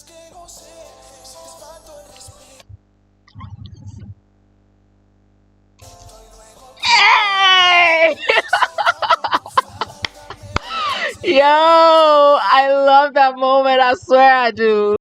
Hey! Yo, I love that moment. I swear I do.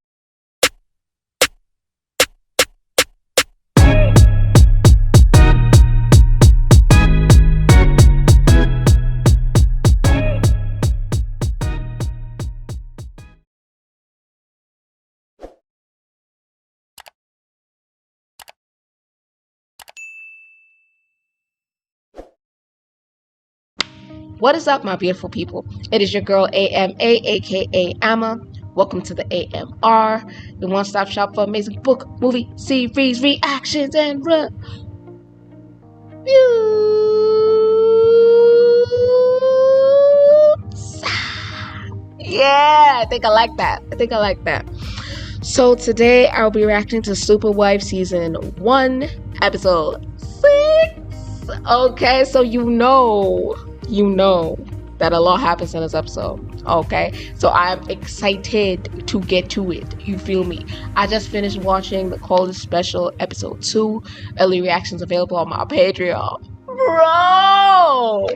What is up, my beautiful people? It is your girl AMA, aka Amma. Welcome to the AMR, the one-stop shop for amazing book, movie, series, reactions, and reviews. Yeah, I think I like that. So today I'll be reacting to Super Wife Season 1, Episode 6. Okay, so you know that a lot happens in this episode. Okay, so I'm excited to get to it. You feel me? I just finished watching the College Special Episode 2. Early reactions available on my Patreon. Bro!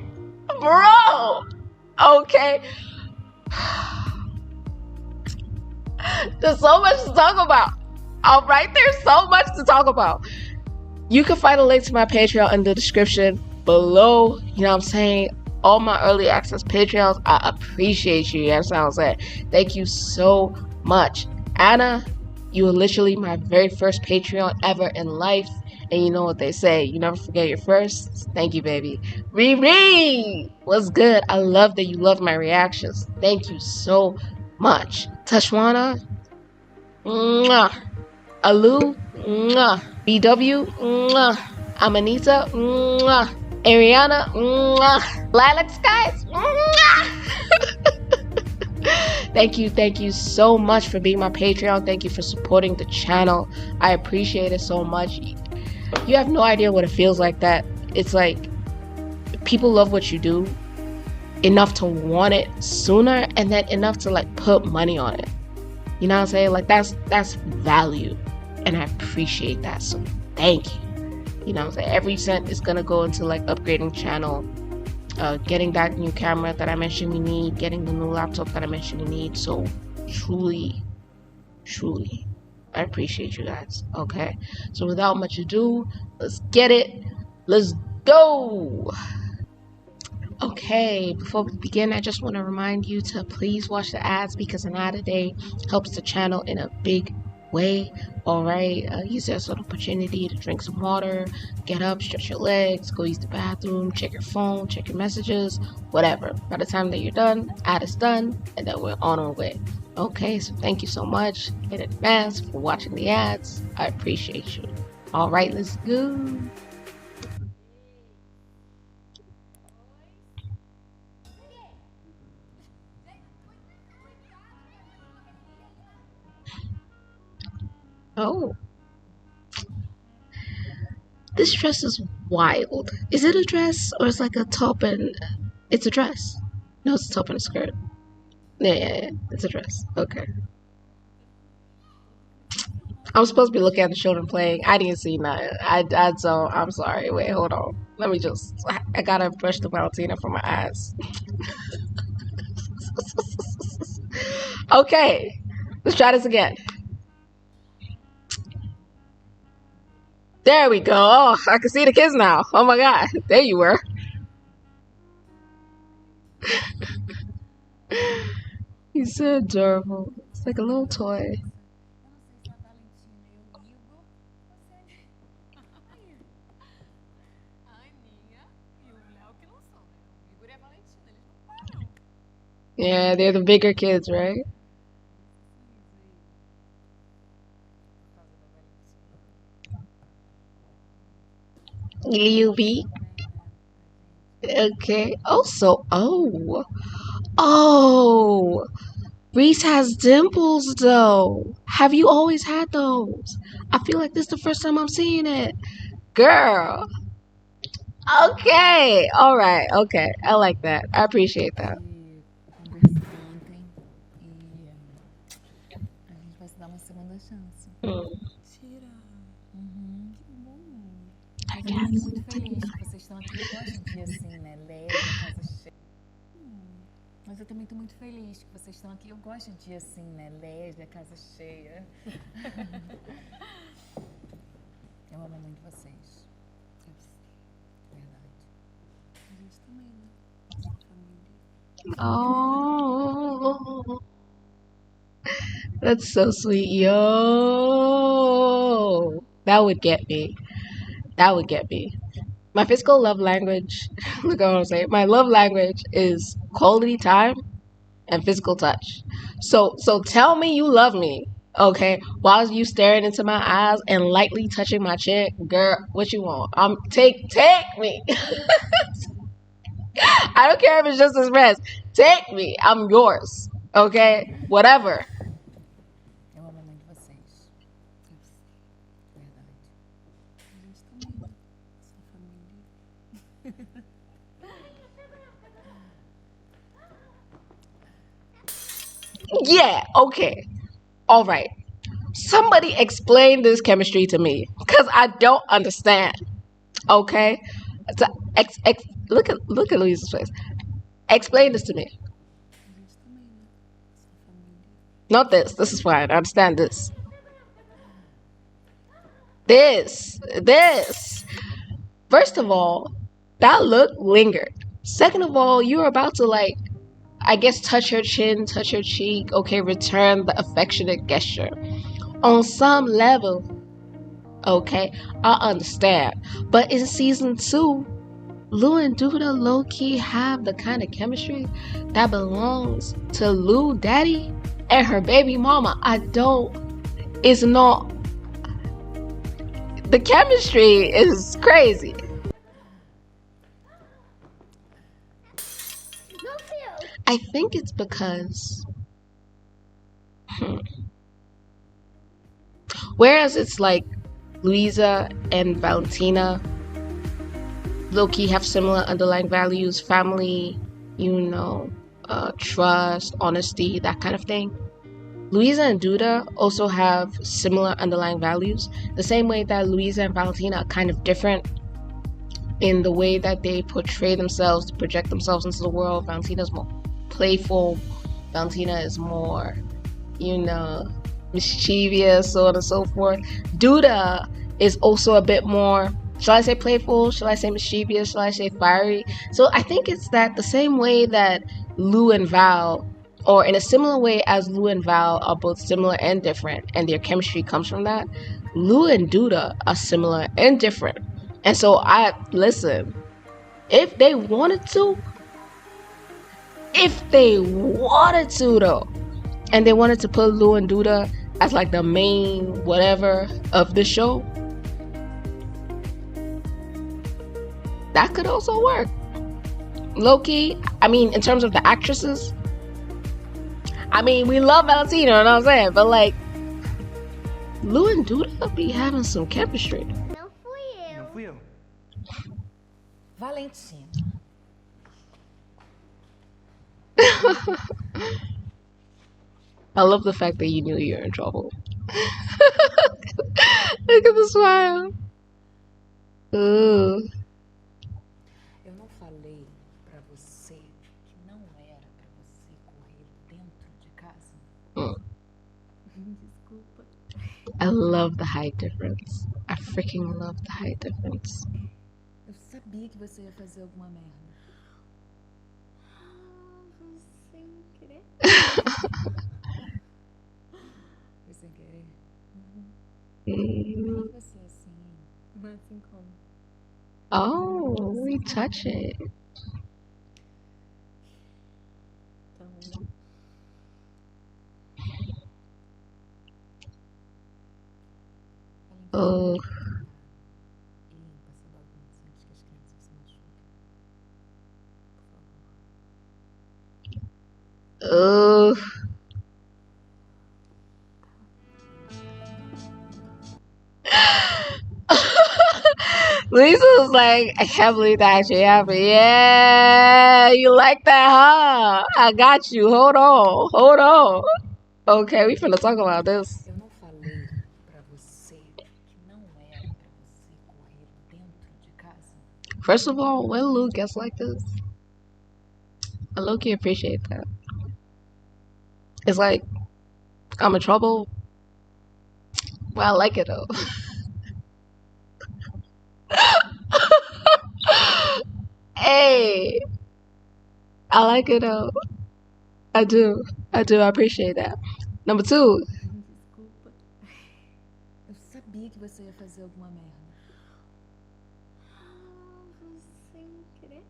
Okay. There's so much to talk about. Alright, there's so much to talk about. You can find a link to my Patreon in the description below. You know what I'm saying? All my early access Patreons, I appreciate you. You know what I'm saying? Thank you so much. Anna, you were literally my very first Patreon ever in life. And you know what they say, you never forget your first. Thank you, baby. Riri, what's good? I love that you love my reactions. Thank you so much. Tashwana, mwah. Alu, mwah. BW, mwah. Amanita, mwah. Ariana, mwah. Lilac Skies, mwah. Thank you so much for being my Patreon. Thank you for supporting the channel. I appreciate it so much. You have no idea what it feels like. That it's like people love what you do enough to want it sooner, and then enough to like put money on it. You know what I'm saying? Like that's value, and I appreciate that. So thank you. You know what I'm saying? Every cent is gonna go into like upgrading channel, getting that new camera that I mentioned we need, getting the new laptop that I mentioned we need. So truly, I appreciate you guys. Okay, so without much ado, let's get it. Let's go. Okay, before we begin, I just want to remind you to please watch the ads, because an ad a day helps the channel in a big way. Alright, use this little opportunity to drink some water, get up, stretch your legs, go use the bathroom, check your phone, check your messages, whatever. By the time that you're done, ad is done, and then we're on our way. Okay, so thank you so much in advance for watching the ads. I appreciate you. Alright, let's go. Oh, this dress is wild. Is it a dress, or it's like a top and it's a dress? No, it's a top and a skirt. Yeah, it's a dress. Okay. I'm supposed to be looking at the children playing. I didn't see nothing. So I'm sorry. Wait, hold on. Let me just. I gotta brush the Valentina from my eyes. Okay, let's try this again. There we go. Oh, I can see the kids now. Oh my god. There you were. He's so adorable. It's like a little toy. Yeah, they're the bigger kids, right? UV. Okay. Also, oh, Reese has dimples though. Have you always had those? I feel like this is the first time I'm seeing it. Girl. Okay. All right. Okay. I like that. I appreciate that. uma segunda chance. Mentira. Que bom. Mas eu tô muito feliz que vocês estão aqui. Eu gosto de dia assim, né? Leve, a casa cheia. Mas eu também tô muito feliz que vocês estão aqui. Eu gosto de dia assim, né? Leve, a casa cheia. Eu amo muito vocês. Verdade. A gente também, né? Nossa família. Oh, that's so sweet, yo. That would get me. That would get me. My physical love language, look at what I'm saying. My love language is quality time and physical touch. So tell me you love me, okay? While you staring into my eyes and lightly touching my chin, girl, what you want? Take me. I don't care if it's just as rest. Take me. I'm yours. Okay? Whatever. Eu amo muito vocês. Verdade. A gente também, né? Nossa família. Yeah, okay. All right. Somebody explain this chemistry to me because I don't understand. Okay? So, look at Louise's face. Explain this to me. A gente também, né? Nossa família. Not this. This is fine. I understand this. This. First of all, that look lingered. Second of all, you were about to I guess touch her chin, touch her cheek. Okay, return the affectionate gesture. On some level, okay, I understand. But in season 2, Lou and Duda low-key have the kind of chemistry that belongs to Lou Daddy and her baby mama. It's not. The chemistry is crazy. I think it's because whereas it's like Louisa and Valentina low-key have similar underlying values, family, trust, honesty, that kind of thing. Louisa and Duda also have similar underlying values, the same way that Louisa and Valentina are kind of different in the way that they portray themselves, project themselves into the world. Valentina's more playful. Valentina is more, mischievous, so on and so forth. Duda is also a bit more, shall I say playful? Shall I say mischievous? Shall I say fiery? So I think it's that the same way that Lou and Val, or in a similar way as Lou and Val are both similar and different, and their chemistry comes from that, Lou and Duda are similar and different. And so if they wanted to though, and they wanted to put Lou and Duda as like the main whatever of the show, that could also work. Low-key, I mean, in terms of the actresses, I mean, we love Valentina, you know what I'm saying? But like, Lou and Duda be having some chemistry. Não fui eu. Valentina. I love the fact that you knew you were in trouble. Look at the smile. Ooh. Eu não falei pra você que não era pra você correr dentro de casa? Desculpa. I love the height difference. I freaking love the height difference. Eu sabia que você ia fazer alguma merda. Foi sem querer. Foi sem querer. Mm. Por que você assim? Mas assim como? Oh, we touch it. Tá ruim. Oh. Limpa essa bagunça antes que as crianças se machuquem. Por favor. Oh. Lisa was like, I can't believe that actually happened. Yeah, you like that, huh? I got you. Hold on. Okay, we finna talk about this. Eu não First of all, when Lou gets like this, I low-key appreciate that. It's like, I'm in trouble, but I like it though. Hey, I like it though. I do. I appreciate that. Number 2. Desculpa. Eu sabia que você ia fazer alguma merda. Sem querer.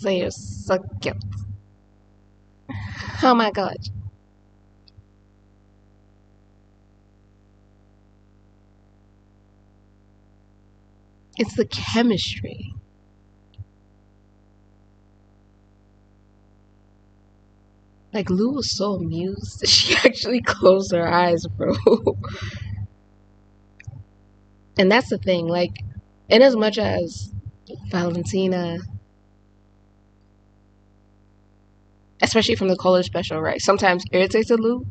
They are so cute. Oh my god. It's the chemistry. Like, Lou was so amused that she actually closed her eyes, bro. And that's the thing, like, in as much as Valentina, especially from the color special, right, sometimes irritated Lou,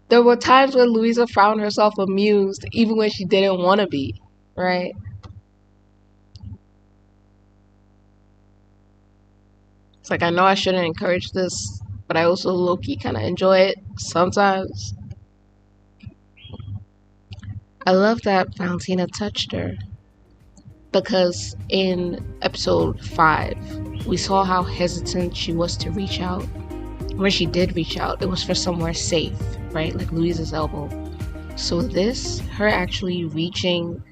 there were times when Louisa found herself amused even when she didn't want to be, right? It's like, I know I shouldn't encourage this, but I also low-key kind of enjoy it sometimes. I love that Valentina touched her, because in episode 5, we saw how hesitant she was to reach out. When she did reach out, it was for somewhere safe, right? Like Louisa's elbow. So this, her actually reaching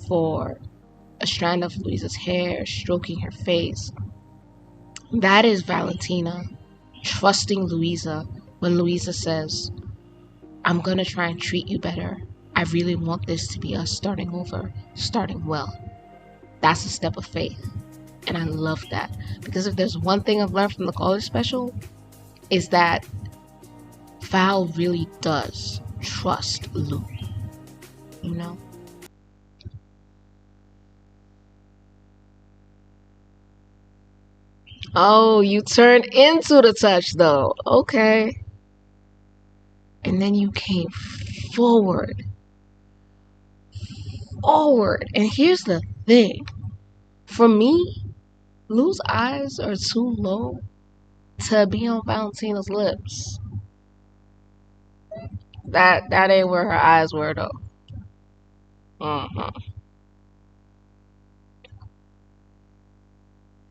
for a strand of Louisa's hair, stroking her face, that is Valentina trusting Louisa when Louisa says, I'm gonna try and treat you better. I really want this to be us starting over, starting well. That's a step of faith. And I love that. Because if there's one thing I've learned from the college special, is that Val really does trust Lou. You know? Oh, you turned into the touch though. Okay. And then you came forward. And here's the thing. For me, Lou's eyes are too low to be on Valentina's lips. That ain't where her eyes were though.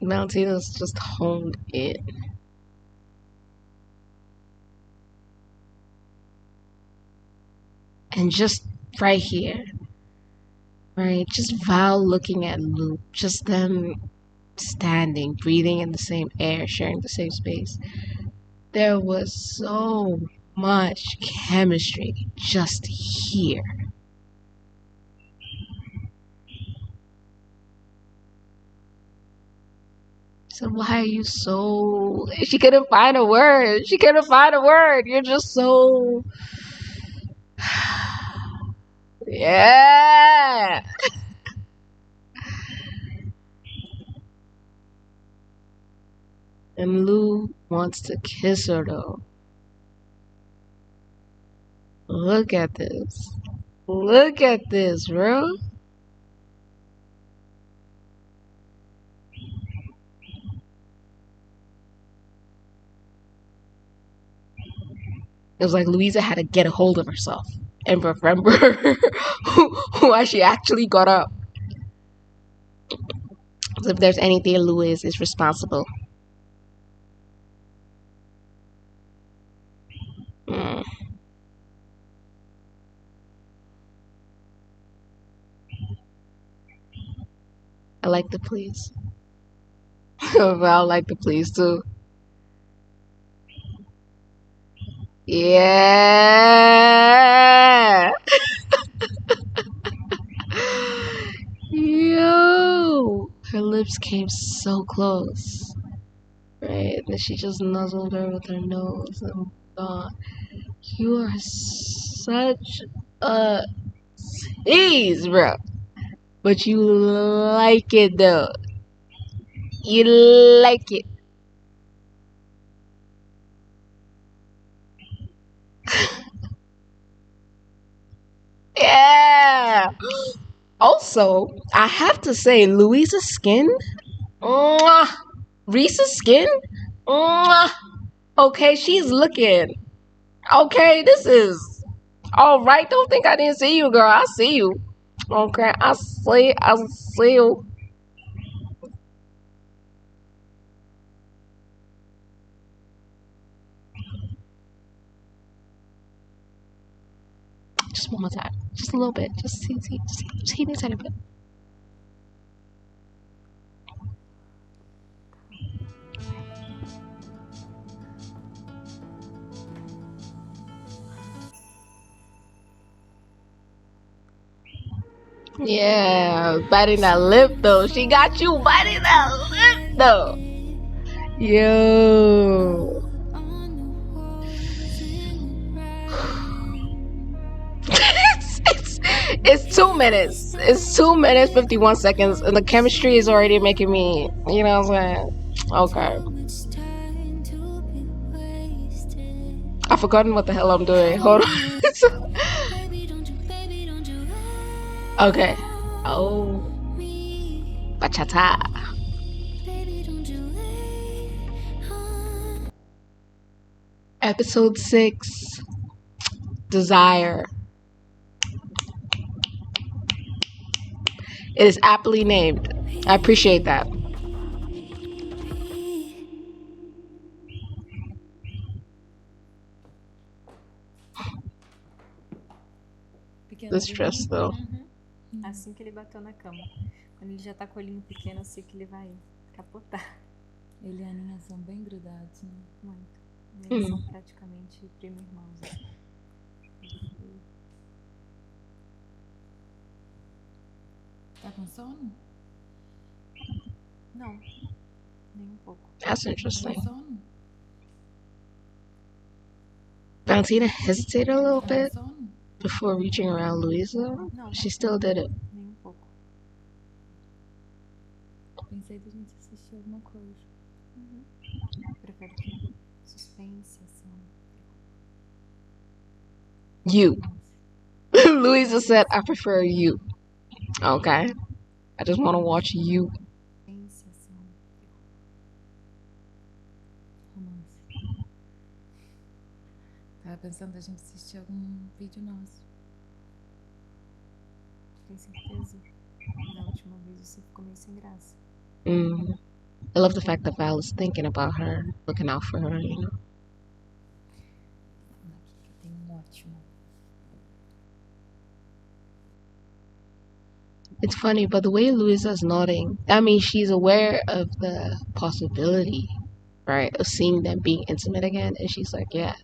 Valentina's just honed in. And just right here, right? Just Val looking at Lou. Just them standing, breathing in the same air, sharing the same space. There was so much chemistry just here. So why are you so... She couldn't find a word. You're just so... Yeah. And Lou wants to kiss her though. Look at this. Look at this, bro. It was like Louisa had to get a hold of herself and remember why she actually got up. So if there's anything Lou is responsible. I like the please. Val like the please too. Yeah. Yo. Her lips came so close. Right? And then she just nuzzled her with her nose and gone. You are such a tease, bro. But you like it though. You like it. Yeah. Also, I have to say, Louisa's skin, mwah. Reese's skin, mwah. Okay, she's looking. Okay, this is all right. Don't think I didn't see you, girl. I see you. Okay, I see you. Just one more time. Just a little bit. Just teeny tiny bit. Yeah, biting that lip though. She got you biting that lip though. Yo. it's 2 minutes. It's 2 minutes 51 seconds, and the chemistry is already making me. You know what I'm saying? Okay. I've forgotten what the hell I'm doing. Hold on. Okay. Oh. Bachata. Episode 6. Desire. It is aptly named. I appreciate that. Pequeno The stress though. Assim que ele bateu na cama. Quando ele já tá com o olhinho pequeno, eu sei que ele vai capotar. Ele e a Aninha são bem grudados, né? Muito. Eles são praticamente primo-irmãos. Tá com sono? Não, nem um pouco. That's Tá interesting. com sono? Valentina hesitated a little Tá bit com sono? before reaching around Louisa. Não, She still did it. nem um pouco. Pensei da gente assistir alguma coisa. Prefere que suspense, ação. You. Louisa said, I prefer you. Okay. I just want to watch you. Suspense, ação. Romance. Tava pensando da gente assistir algum vídeo nosso. Tem certeza? Da última vez você ficou meio sem graça. I love the fact that Val is thinking about her, looking out for her, you know. Aqui que tem ótimo. It's funny, but the way Louisa's nodding, that means she's aware of the possibility, right, of seeing them being intimate again, and she's like, yeah,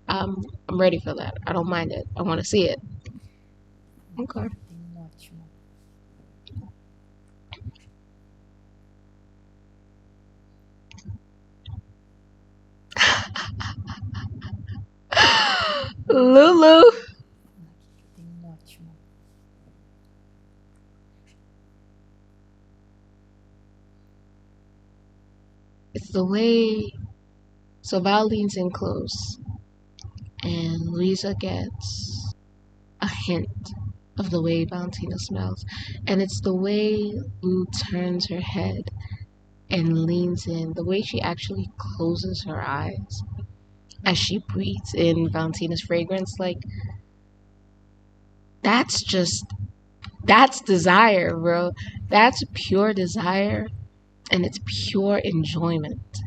I'm ready for that. I don't mind it. I want to see it. Okay. Tem ótimo. Lulu. Aqui que tem ótimo. It's the way. So Val leans in close, and Louisa gets a hint of the way Valentina smells, and it's the way Lou turns her head and leans in, the way she actually closes her eyes as she breathes in Valentina's fragrance. Like, that's desire, bro. That's pure desire, and it's pure enjoyment.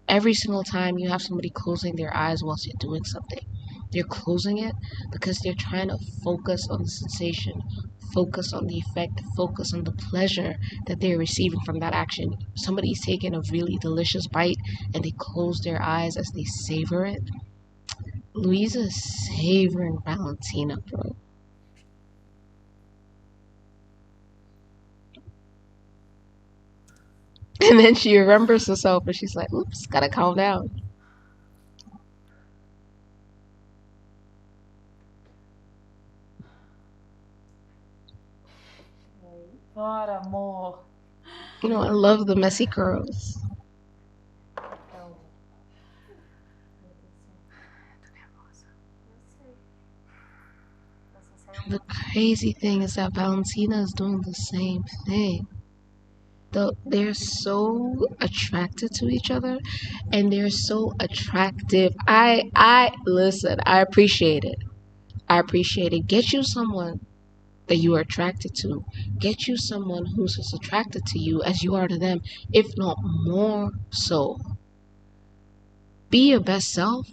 Every single time you have somebody closing their eyes whilst you're doing something, they're closing it because they're trying to focus on the sensation, focus on the effect, focus on the pleasure that they're receiving from that action. Somebody's taking a really delicious bite and they close their eyes as they savor it. Louisa's savoring Valentina, bro. And then she remembers herself and she's like, oops, gotta calm down. Bora, amor. You know, I love the messy curls. Então. Tô nervosa. Eu sei. Você saiu The crazy thing is that Valentina is doing the same thing. They're so attracted to each other, and they're so attractive. I listen, I appreciate it. I appreciate it. Get you someone that you are attracted to. Get you someone who's as attracted to you as you are to them, if not more so. Be your best self.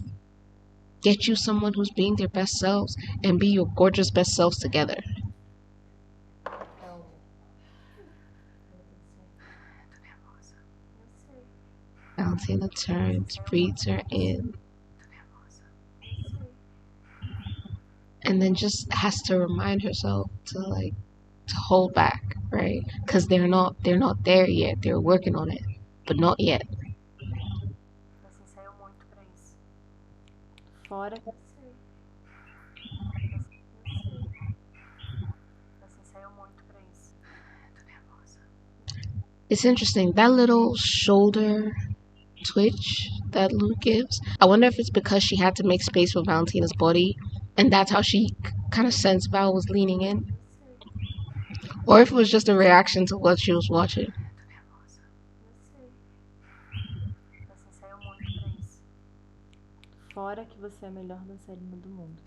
Get you someone who's being their best selves, and be your gorgeous best selves together. Valentina turns, breathes her in, and then just has to remind herself to hold back, right? Because they're not there yet. They're working on it, but not yet. Você ensaiou muito pra isso. Fora. Eu sei. Você ensaiou muito pra isso. Tô nervosa. It's interesting, that little shoulder twitch that Lou gives. I wonder if it's because she had to make space for Valentina's body, and that's how she kind of sensed Val was leaning in, or if it was just a reaction to what she was watching. Você ensaiou muito pra isso. Fora que você é a melhor dançarina do mundo.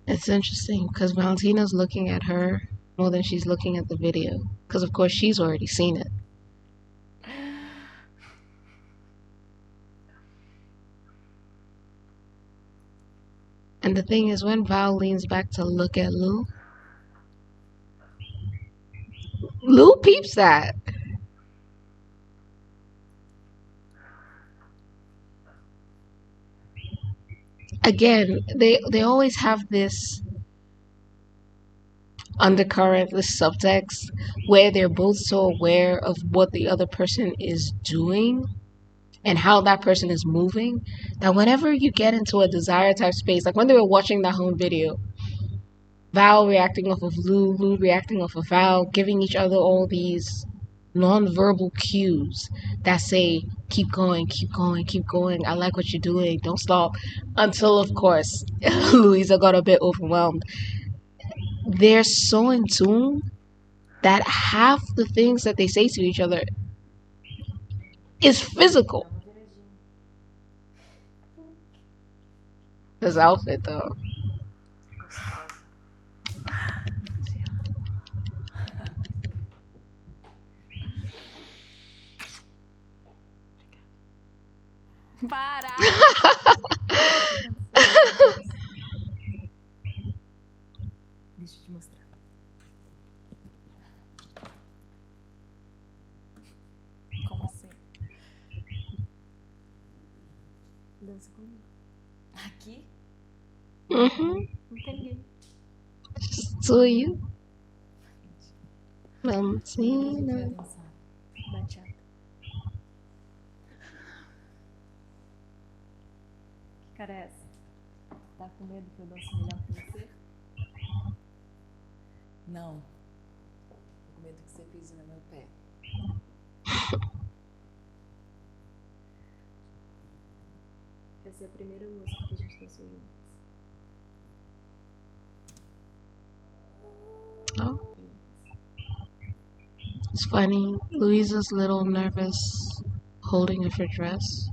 It's interesting because Valentina's looking at her more than she's looking at the video, because of course she's already seen it. And the thing is, when Val leans back to look at Lou peeps that. Again, they always have this undercurrent, this subtext, where they're both so aware of what the other person is doing and how that person is moving, that whenever you get into a desire type space, like when they were watching that home video, Val reacting off of Lou reacting off of Val, giving each other all these non-verbal cues that say, keep going, keep going, keep going, I like what you're doing, don't stop, until of course Louisa got a bit overwhelmed. They're so in tune that half the things that they say to each other is physical. This outfit though. Para! Deixa eu te mostrar. Como assim? Dança comigo. Aqui? Não tem ninguém. So you, Valentina. Dançar. Bachata. Que cara é essa? Tá com medo que eu dance melhor que você? Não. Tô com medo que você pise no meu pé. Essa é a primeira música que a gente dançou juntos. Oh. It's funny, Louisa's a little nervous holding of her dress.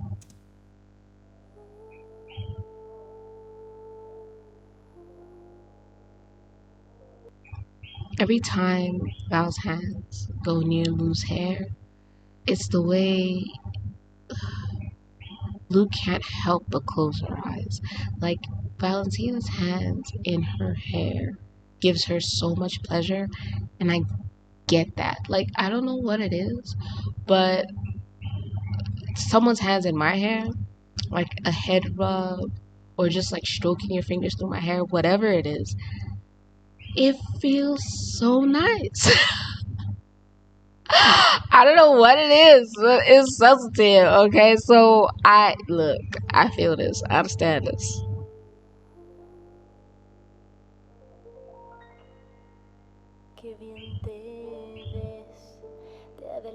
Every time Val's hands go near Lou's hair, it's the way Lou can't help but close her eyes. Like, Valentina's hands in her hair gives her so much pleasure, and I get that. Like, I don't know what it is, but someone's hands in my hair, like a head rub, or just like stroking your fingers through my hair, whatever it is, it feels so nice. I don't know what it is, but it's sensitive, okay? So I feel this, I understand this. Qué bien te ves, te ha de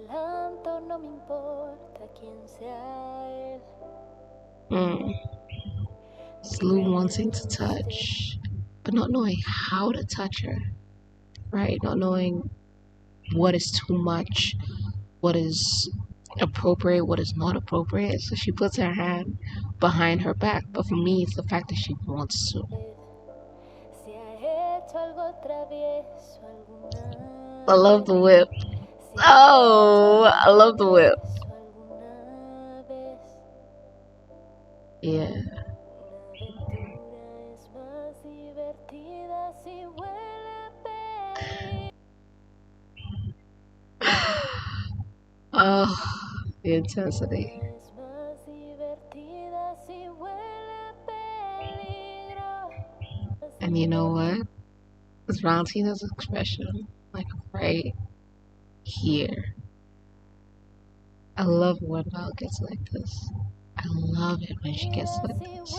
Lou wanting to touch, but not knowing how to touch her, right? Not knowing what is too much, what is appropriate, what is not appropriate. So she puts her hand behind her back. But for me, it's the fact that she wants to. I love the whip. Oh, I love the whip. Yeah. Oh, the intensity. And you know what? It's Valentina's expression, like right here. I love when Val gets like this. I love it when she gets like this.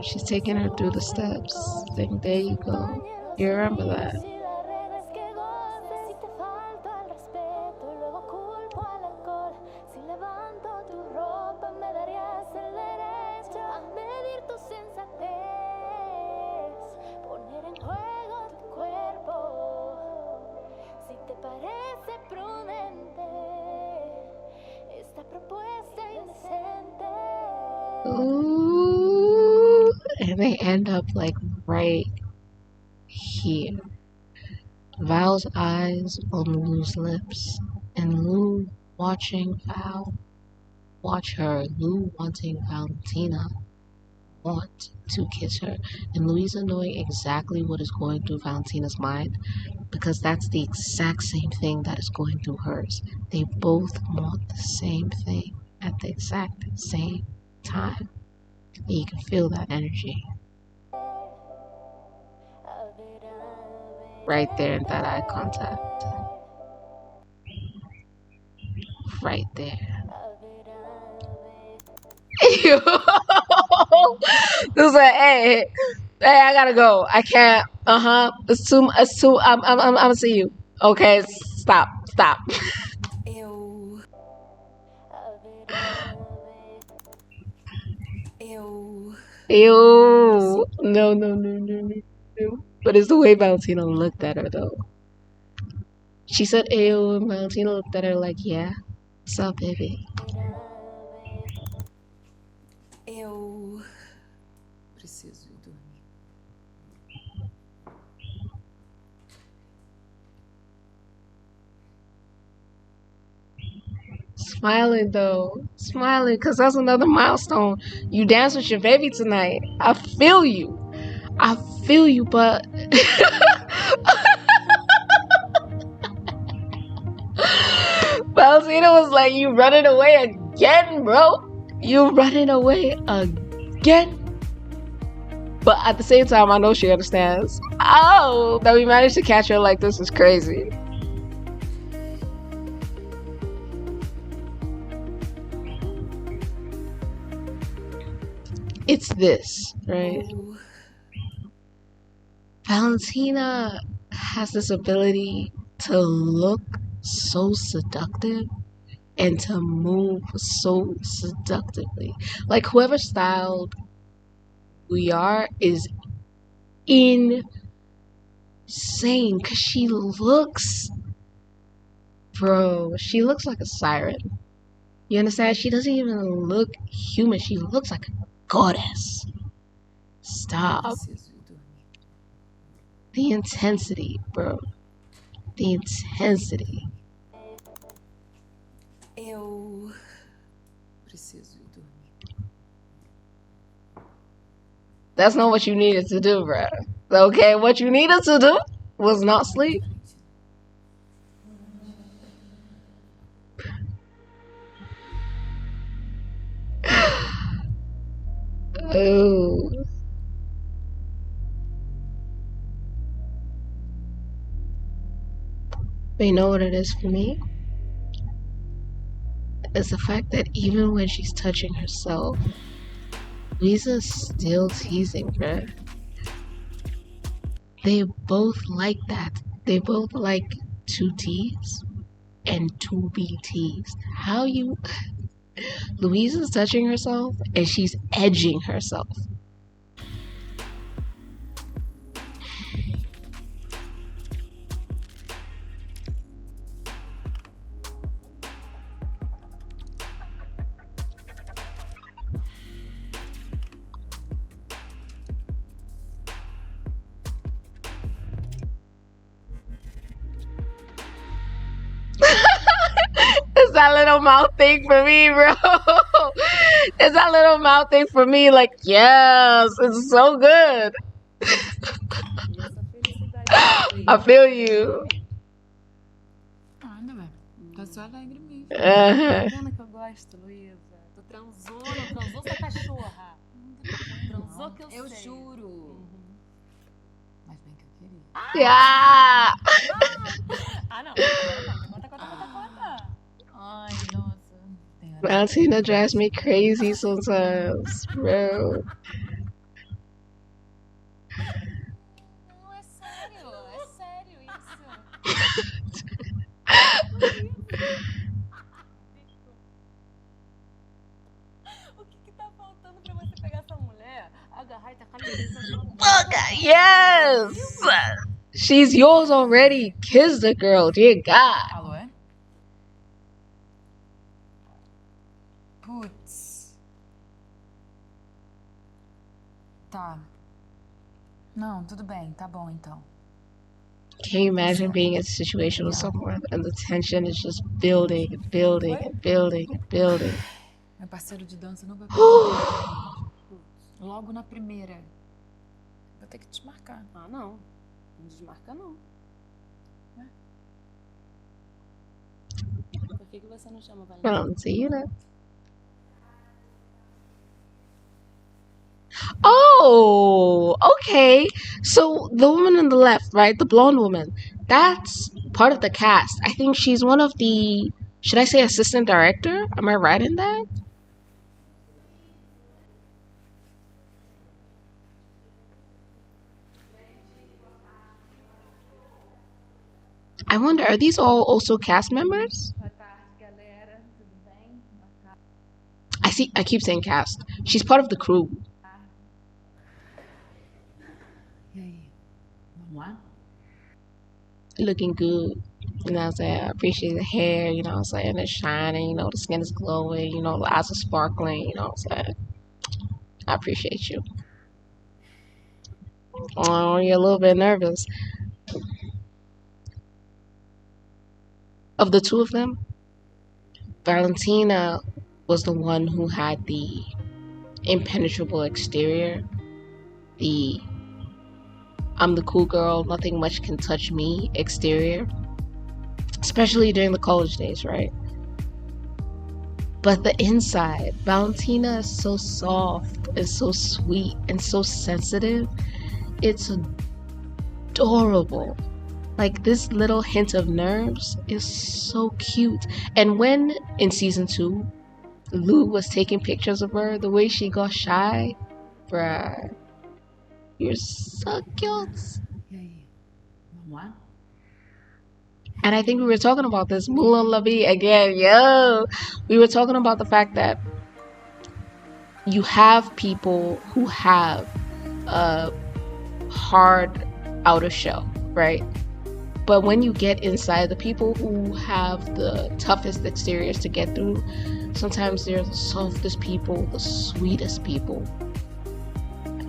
She's taking her through the steps. Then there you go. You remember that. Ooh, and they end up like right here. Val's eyes on Lou's lips, and Lou watching Val watch her. Lou wanting Valentina want to kiss her, and Louisa knowing exactly what is going through Valentina's mind, because that's the exact same thing that is going through hers. They both want the same thing at the exact same time. And you can feel that energy right there in that eye contact. Right there. This is like, hey, I gotta go. I can't. It's too. I'm gonna see you. Okay, stop. Ew. No. But it's the way Valentina looked at her, though. She said ew, and Valentina looked at her like, yeah, what's up, baby? Eu preciso ir dormir. Smiling though, because that's another milestone. You dance with your baby tonight. I feel you, but Valentina was like, you running away again, bro. You running away again. But at the same time, I know she understands. Oh, that we managed to catch her like this is crazy. It's this, right? Valentina has this ability to look so seductive and to move so seductively. Like whoever styled we are is insane because she looks like a siren. You understand? She doesn't even look human. She looks like a goddess. Stop. The intensity, bro. The intensity. Eu preciso ir dormir. That's not what you needed to do, bro. Okay, what you needed to do was not sleep. Oh. But you know what it is for me? is the fact that even when she's touching herself, Lisa's still teasing her. They both like that. They both like to tease and to be teased. How you... Louisa's touching herself and she's edging herself. It's that little mouth thing for me, bro. It's that little mouth thing for me, like, yes, it's so good. I feel you. Nada, velho. Tá só alegre mesmo. Uh-huh. Tá vendo que eu gosto, Luísa? Tu transou, não transou sua cachorra? Transou que eu sei. Juro. Mas bem que eu queria. Yeah. Ah, não. Conta. Ai, nossa. Valentina drives me crazy sometimes, bro. Não, é sério isso. O que tá faltando pra você pegar essa mulher, agarrar e tacar a Luísa no... Yes! She's yours already. Kiss the girl, dear God. Alô, é? Putz. Tá. Não, tudo bem, tá bom então. Can you imagine being in a situation with someone and the tension is just building and building and building and building? Meu parceiro de dança não vai poder. Logo na primeira. Vou ter que desmarcar. Ah, não. Não desmarca, não. Por que você não chama Valentina? Valentina. Oh, okay. So the woman on the left, right? The blonde woman. That's part of the cast. I think she's one of the, should I say assistant director? Am I right in that? I wonder, are these all also cast members? I keep saying cast. She's part of the crew. E aí? Vamos lá? Looking good. You know what I'm saying? I appreciate the hair, you know what I'm saying? It's shining, you know, the skin is glowing, you know, the eyes are sparkling, you know what I'm saying? I appreciate you. Oh, you're a little bit nervous. Of the two of them, Valentina was the one who had the impenetrable exterior. The I'm the cool girl, nothing much can touch me exterior. Especially during the college days, right? But the inside, Valentina is so soft and so sweet and so sensitive. It's adorable. Like, this little hint of nerves is so cute. And when, in season 2, Lou was taking pictures of her, the way she got shy, bruh, you're so cute. E aí? Vamos lá? And I think we were talking about this, Moulin Levy again, yo. We were talking about the fact that you have people who have a hard outer shell, right? But when you get inside, the people who have the toughest exteriors to get through, sometimes they're the softest people, the sweetest people.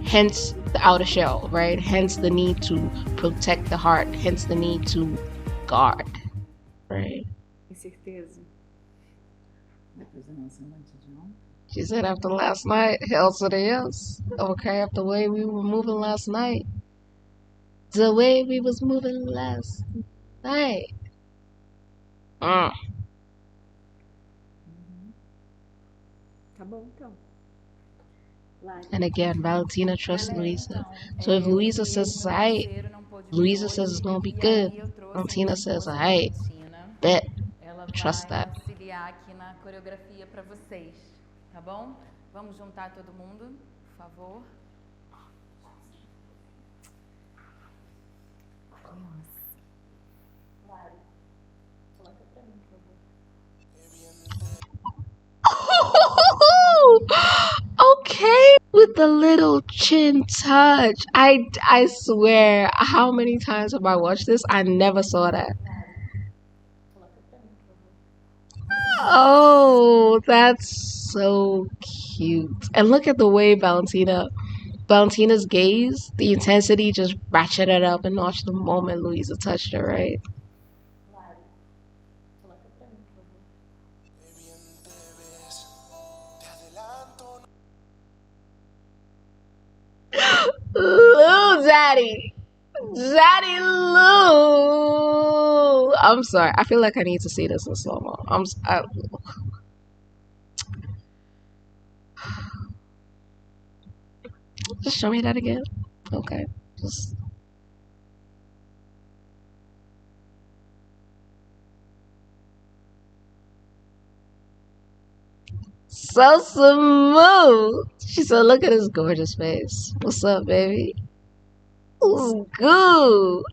Hence the outer shell, right? Hence the need to protect the heart, hence the need to guard, right? Com certeza. Depois da nossa noite de ontem. She said after last night, hell to the yes. Okay, after the way we were moving last night. The way we was moving last night. Tá bom, então. And again, Valentina trusts Luisa. So if Luisa says it's alright, Luisa says it's gonna be good. Valentina says alright. Bet. ela Trust vai that. auxiliar aqui na coreografia para vocês, tá bom? Vamos juntar todo mundo, por favor. Okay, with the little chin touch. I swear, how many times have I watched this? I never saw that. Oh, that's so cute. And look at the way Valentina's gaze, the intensity just ratcheted up and notched the moment Louisa touched her, right? Lou Daddy. Daddy Lou. I'm sorry. I feel like I need to see this in slow mo. Just show me that again. Okay. Just. So smooth. She said, look at his gorgeous face. What's up, baby? What's good?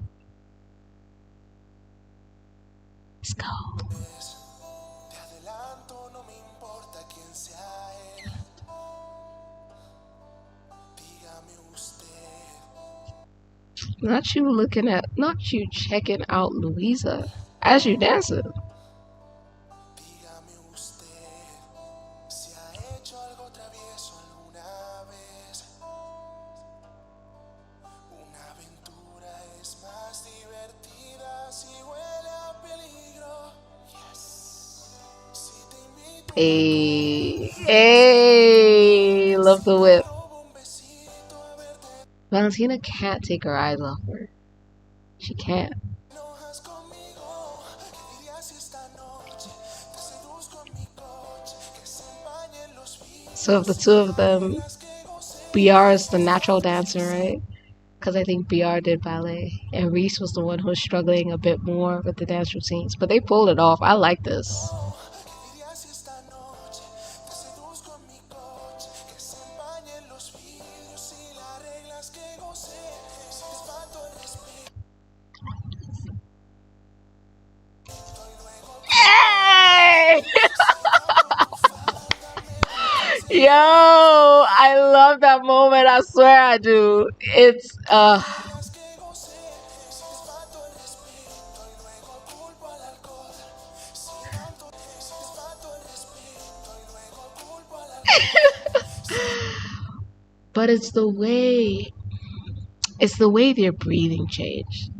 Let's go. Not you checking out Louisa as you dancing. Hey, love the whip. Valentina can't take her eyes off her. She can't. So of the two of them, BR is the natural dancer, right? Because I think BR did ballet, and Reese was the one who was struggling a bit more with the dance routines. But they pulled it off. I like this. Hey! Yo, I love that moment. I swear I do. It's but it's the way their breathing changed,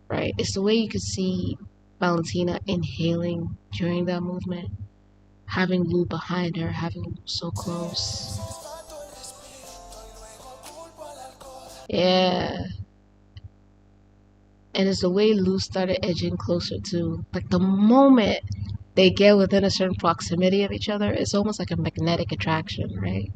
right? It's the way you could see Valentina inhaling during that movement, having Lou behind her, having Lou so close. Yeah. And it's the way Lou started edging closer too. Like the moment they get within a certain proximity of each other, it's almost like a magnetic attraction, right?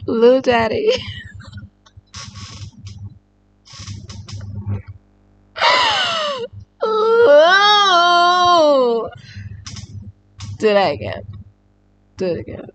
Lou Daddy. Ooh. Do that again. Do it again.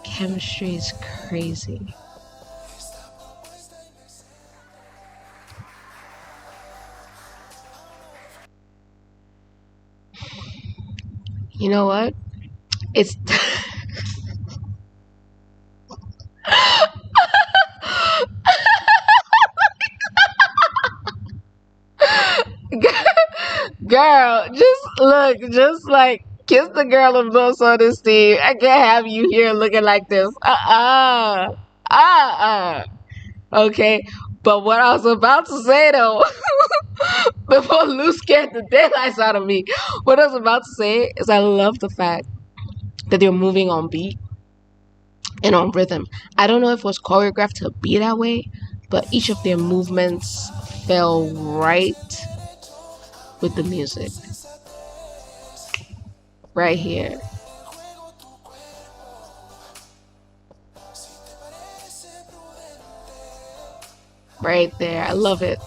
Chemistry is crazy. You know what? It's girl, just like kiss the girl and blow on this team. I can't have you here looking like this. Okay, but what I was about to say though before Lou scared the daylights out of me. What I was about to say is I love the fact that they're moving on beat and on rhythm. I don't know if it was choreographed to be that way, but each of their movements fell right with the music. Right here. Right there. I love it.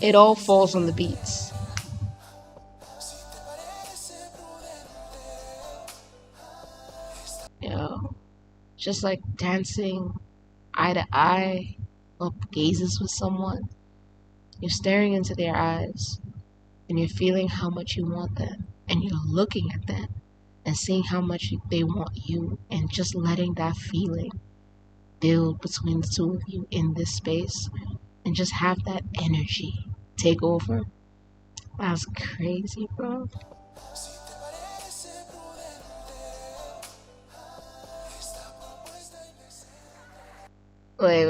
It all falls on the beats. Just like dancing eye to eye, up gazes with someone. You're staring into their eyes and you're feeling how much you want them, and you're looking at them and seeing how much they want you, and just letting that feeling build between the two of you in this space and just have that energy take over. That's crazy, bro. Wait.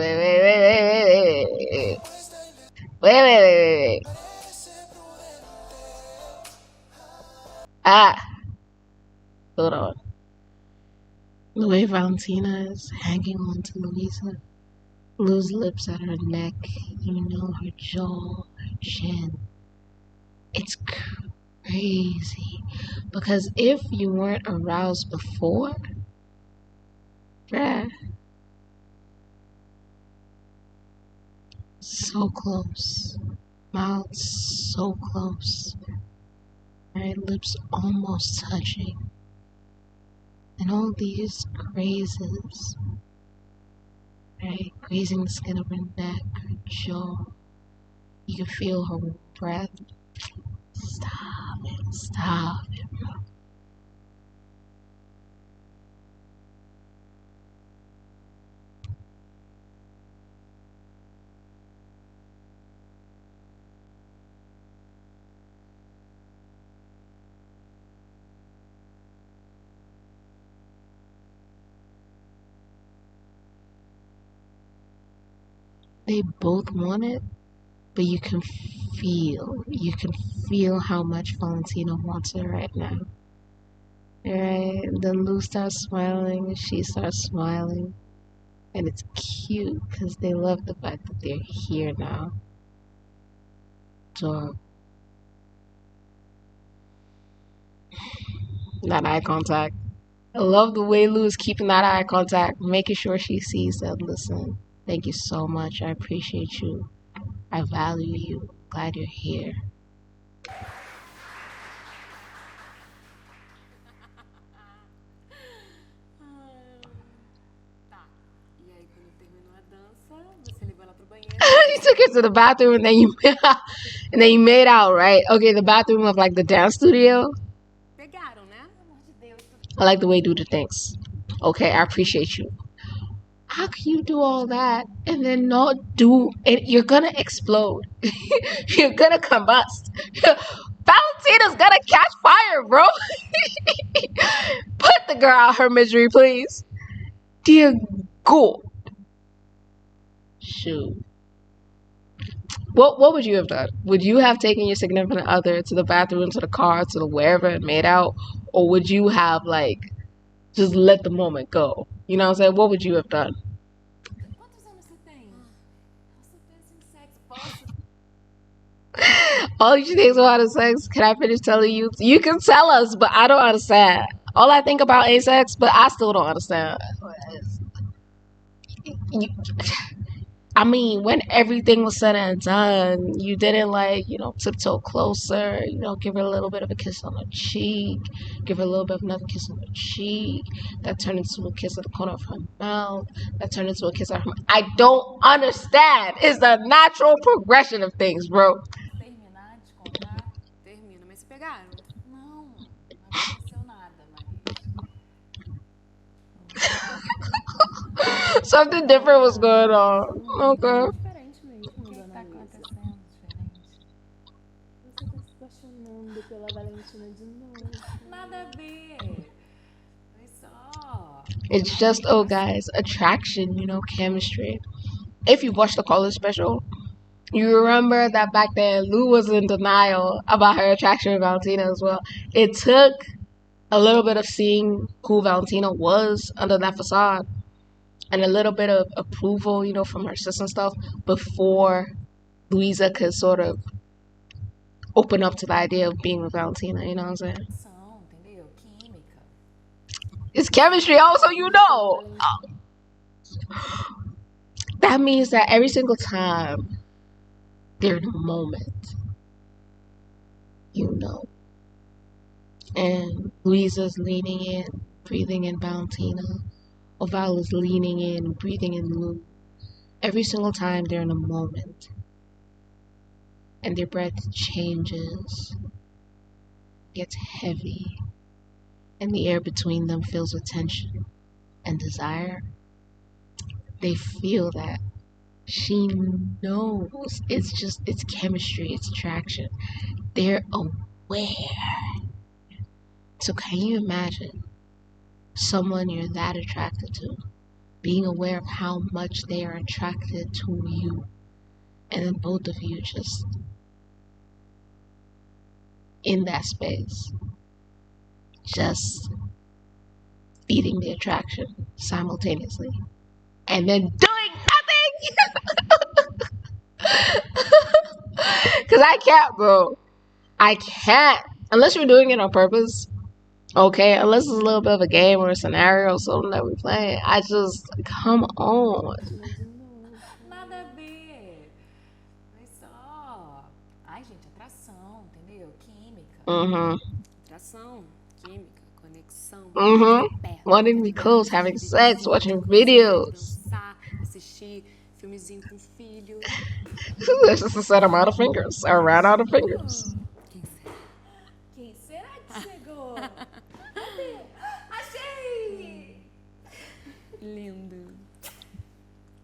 Hold on. The way Valentina is hanging on to Louisa. Lou's lips at her neck, her jaw, her chin. It's crazy. Because if you weren't aroused before, bruh, so close. Mouths so close. Right, lips almost touching. And all these grazes, right, grazing the skin of her neck, her jaw. You can feel her breath. Stop it, bro. They both want it, but you can feel how much Valentina wants it right now. Right? Then Lou starts smiling, and she starts smiling. And it's cute, because they love the fact that they're here now. So, that eye contact. I love the way Lou is keeping that eye contact, making sure she sees that. Listen, thank you so much. I appreciate you. I value you. Glad you're here. Tá. E aí, quando terminou a dança, você levou ela pro banheiro. You took her to the bathroom and then you made out, right? Okay, the bathroom of like the dance studio. Pegaram, né? Pelo amor de Deus. I like the way Duda thinks. Okay, I appreciate you. How can you do all that and then not do it? You're gonna explode. You're gonna combust. Valentina's gonna catch fire, bro. Put the girl out her misery, please. Dear God. Shoot. What would you have done? Would you have taken your significant other to the bathroom, to the car, to the wherever and made out? Or would you have, like, just let the moment go? You know what I'm saying? What would you have done? Quantos anos você tem? Você pensa em sexo, posso? All you think about is sex. Can I finish telling you? You can tell us, but I don't understand. All I think about is sex, but I still don't understand. I mean, when everything was said and done, you didn't like, tiptoe closer, give her a little bit of a kiss on the cheek, give her a little bit of another kiss on the cheek, that turned into a kiss at the corner of her mouth, that turned into a kiss at her mouth. I don't understand. It's the natural progression of things, bro. Terminar de contar? Termina, mas se pegaram? Não aconteceu nada, mas... Something different was going on. Okay. Diferente mesmo, O que dona tá Lisa. acontecendo diferente? Você tá se apaixonando pela Valentina de novo. Nada a ver. Foi só... It's just, guys, attraction, chemistry. If you watch the college special, You remember that back then Lou was in denial about her attraction to Valentina as well. It took a little bit of seeing who Valentina was under that facade and a little bit of approval, you know, from her sister and stuff before Luisa could sort of open up to the idea of being with Valentina, you know what I'm saying? Entendeu? Química. It's chemistry also, you know. That means that every single time they're in a moment, you know. And Luisa's leaning in, breathing in Valentina. Or Val is leaning in, breathing in Lou. Every single time they're in a moment. And their breath changes, gets heavy, and the air between them fills with tension and desire. They feel that. She knows. It's chemistry, it's attraction. They're aware. So can you imagine someone you're that attracted to being aware of how much they are attracted to you, and then both of you just in that space, just feeding the attraction simultaneously, and then doing nothing? Because I can't, bro. I can't. Unless you're doing it on purpose. Okay, unless it's a little bit of a game or a scenario or something that we're playing. I just, come on. Nada a ver. Mas só. Ai, gente, atração, entendeu? Química. Atração, química, conexão. Mm-hmm. Wanting to be close, having sex, watching videos. Dançar, assistir filmezinho com filho. There's just a set amount of fingers. A ran out of fingers. Quem será que chegou? Cadê? Achei! Lindo.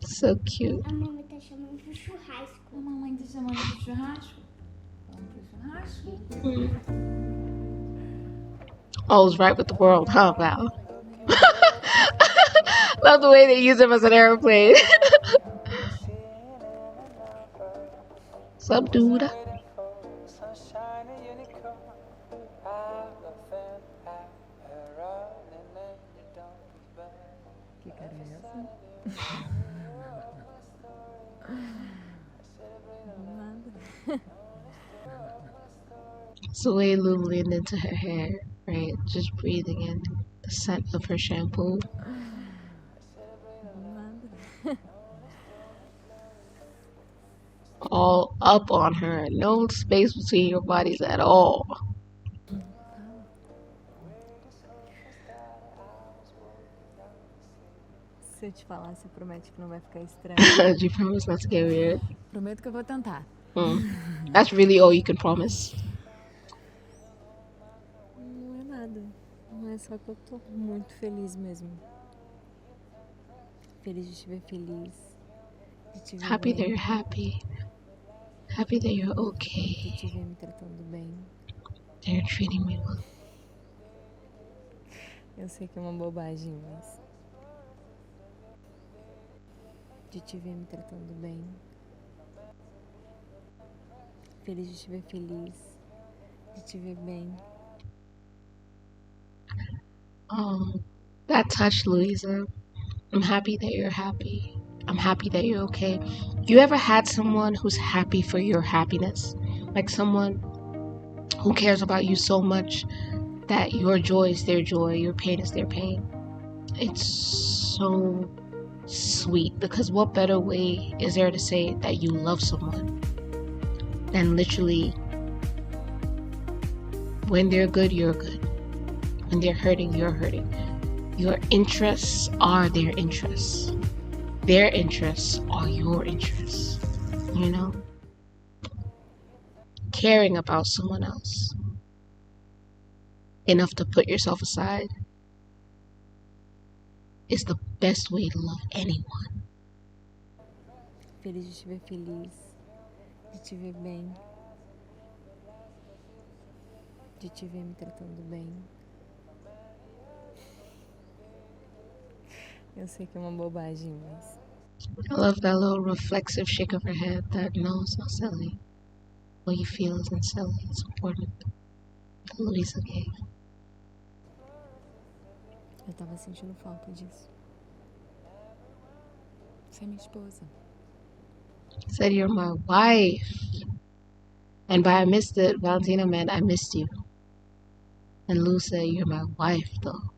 So cute. A mamãe tá chamando pro churrasco. A mamãe tá chamando pro churrasco? Vamos pro churrasco? All's right with the world, huh, Val? Love the way they use him as an airplane. Sup, dude? Que cara é essa? Nada. It's the way Lou leaned into her hair, right? Just breathing in the scent of her shampoo. Nada. All up on her. No space between your bodies at all. Se eu te falar, você promete que não vai ficar estranho? Do you promise not to get weird? Prometo que eu vou tentar. That's really all you can promise. Não é nada. Não é só que eu tô muito feliz mesmo. Feliz de te ver feliz. De te ver Happy that bem. you're happy. Happy that you're De okay. te ver me tratando bem. That you're treating me well. Eu sei que é uma bobagem, mas... De te ver me tratando bem. Feliz de te ver feliz. De te ver bem. Oh, that touched Louisa. I'm happy that you're happy. I'm happy that you're okay. You ever had someone who's happy for your happiness? Like someone who cares about you so much that your joy is their joy, your pain is their pain. It's so sweet, because what better way is there to say that you love someone than literally when they're good, you're good. When they're hurting, you're hurting. Your interests are their interests. Their interests are your interests. You know? Caring about someone else enough to put yourself aside is the best way to love anyone. Feliz de te ver feliz. De te ver bem. De te ver me tratando bem. Eu sei que é uma bobagem, mas... I love that little reflexive shake of her head that no, it's not silly. What you feel isn't silly, it's important. That Luísa gave. Eu tava sentindo falta disso. Você é minha esposa. Said you're my wife. And by I missed it, Valentina meant I missed you. And Lu said you're my wife though.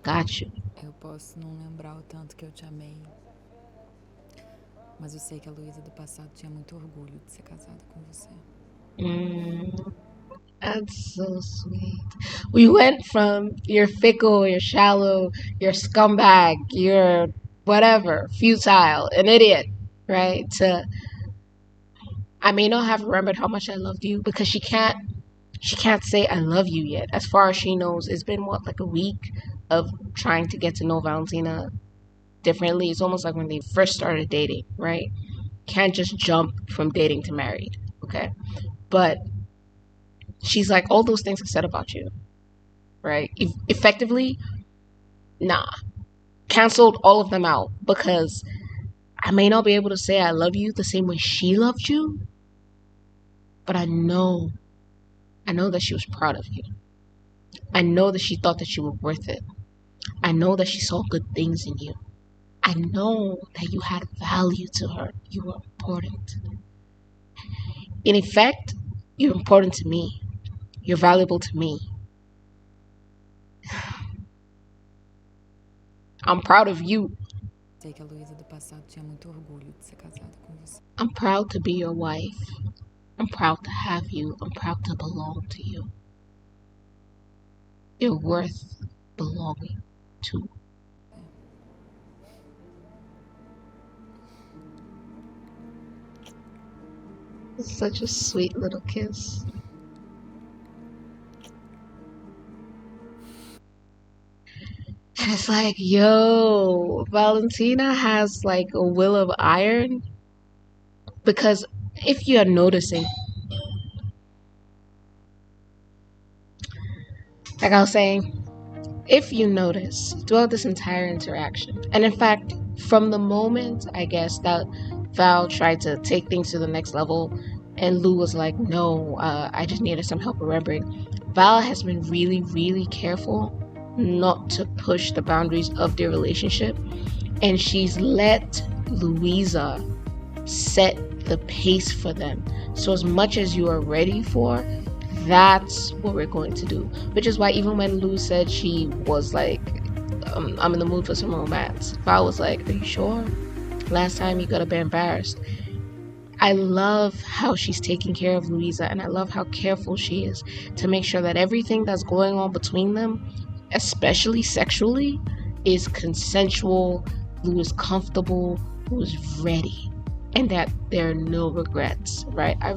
Got you. Eu posso não lembrar o tanto que eu te amei. Mas eu sei que a Luísa do passado tinha muito orgulho de ser casada com você. That's so sweet. We went from you're fickle, you're shallow, you're scumbag, you're whatever, futile, an idiot, right? To I may not have remembered how much I loved you because she can't say I love you yet. As far as she knows, it's been what, like a week of trying to get to know Valentina differently. It's almost like when they first started dating, right? Can't just jump from dating to married, okay? But she's like, all those things I said about you, right? Effectively, nah. Canceled all of them out because I may not be able to say I love you the same way she loved you, but I know that she was proud of you. I know that she thought that you were worth it. I know that she saw good things in you. I know that you had value to her. You were important. In effect, you're important to me. You're valuable to me. I'm proud of you. Sei que a Luísa do passado tinha muito orgulho de ser casada com você. I'm proud to be your wife. I'm proud to have you. I'm proud to belong to you. You're worth belonging to. It's such a sweet little kiss. And it's like, yo, Valentina has like a will of iron. Because if you're noticing, like I was saying, if you notice throughout this entire interaction, and in fact, from the moment, I guess, that Val tried to take things to the next level, and Lou was like, no, I just needed some help remembering. Val has been really, really careful not to push the boundaries of their relationship, and she's let Luísa set the pace for them. So as much as you are ready for, that's what we're going to do. Which is why even when Lou said she was like, I'm in the mood for some romance, Val was like, are you sure? Last time you got a bit embarrassed. I love how she's taking care of Luísa, and I love how careful she is to make sure that everything that's going on between them, especially sexually, is consensual, Lou is comfortable, Lou is ready, and that there are no regrets, right? I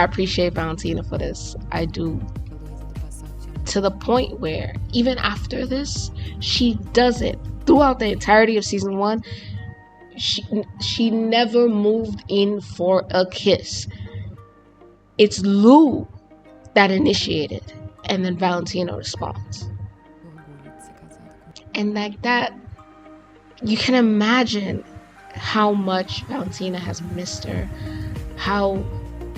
appreciate Valentina for this. I do. To the point where even after this, she does it throughout the entirety of season 1. She never moved in for a kiss. It's Lou that initiated, and then Valentina responds. And like that, you can imagine how much Valentina has missed her, how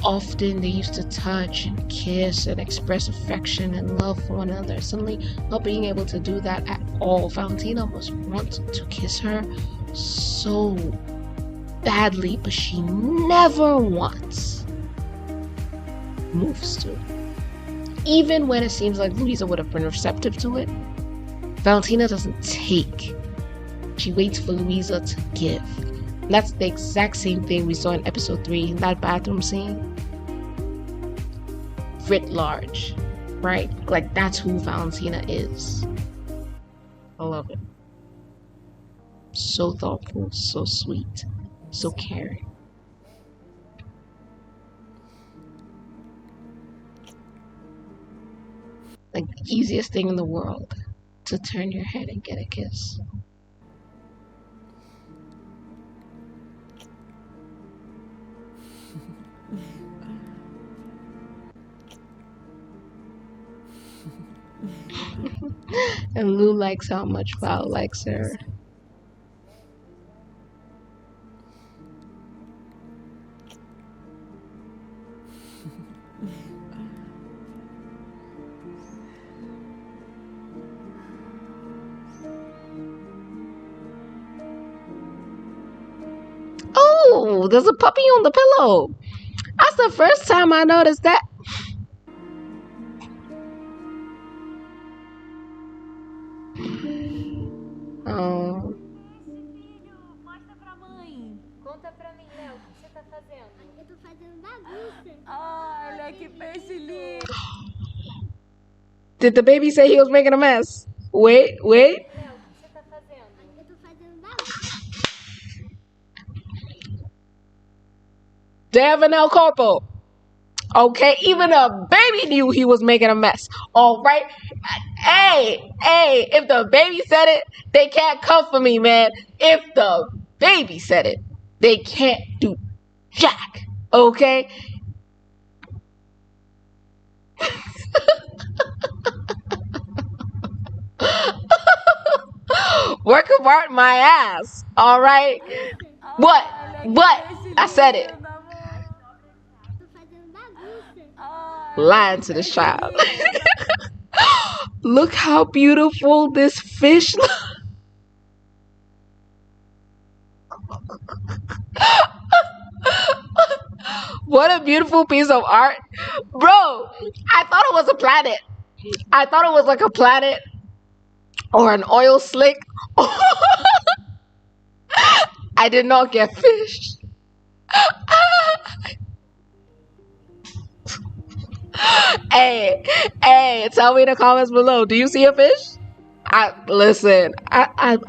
often they used to touch and kiss and express affection and love for one another. Suddenly not being able to do that at all. Valentina must want to kiss her so badly, but she never once moves to. Even when it seems like Luísa would have been receptive to it, Valentina doesn't take. She waits for Luísa to give. And that's the exact same thing we saw in episode 3, in that bathroom scene. Writ large, right? Like, that's who Valentina is. I love it. So thoughtful, so sweet, so caring. Like the easiest thing in the world to turn your head and get a kiss. And Lou likes how much Val likes her. Oh, there's a puppy on the pillow. That's the first time I noticed that. Oh. Mostra pra mãe. Conta pra mim, Léo, o que você tá fazendo? Eu tô fazendo bagunça. Olha que peixe lindo. Did the baby say he was making a mess? Wait. Léo, o que você tá fazendo? Eu tô fazendo bagunça. Devin El Corpo. Okay, even a baby knew he was making a mess. All right. Hey, if the baby said it, they can't come for me, man. If the baby said it, they can't do jack. Okay? Work of art my ass. All right? What? I said it. Eu tô fazendo bagunça. Lying to this child. Look how beautiful this fish looks. What a beautiful piece of art. Bro, I thought it was a planet. I thought it was like a planet or an oil slick. I did not get fish. Hey, tell me in the comments below. Do you see a fish? I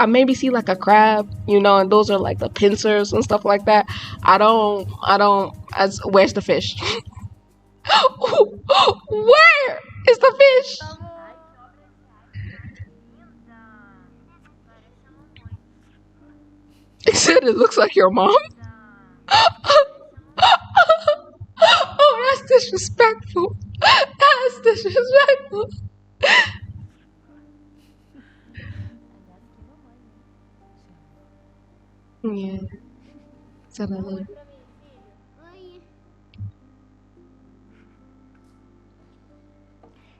maybe see like a crab, you know, and those are like the pincers and stuff like that. Where's the fish? Where is the fish? It said it looks like your mom. Oh, that's disrespectful. That's disrespectful. Yeah. Said I love. Oi.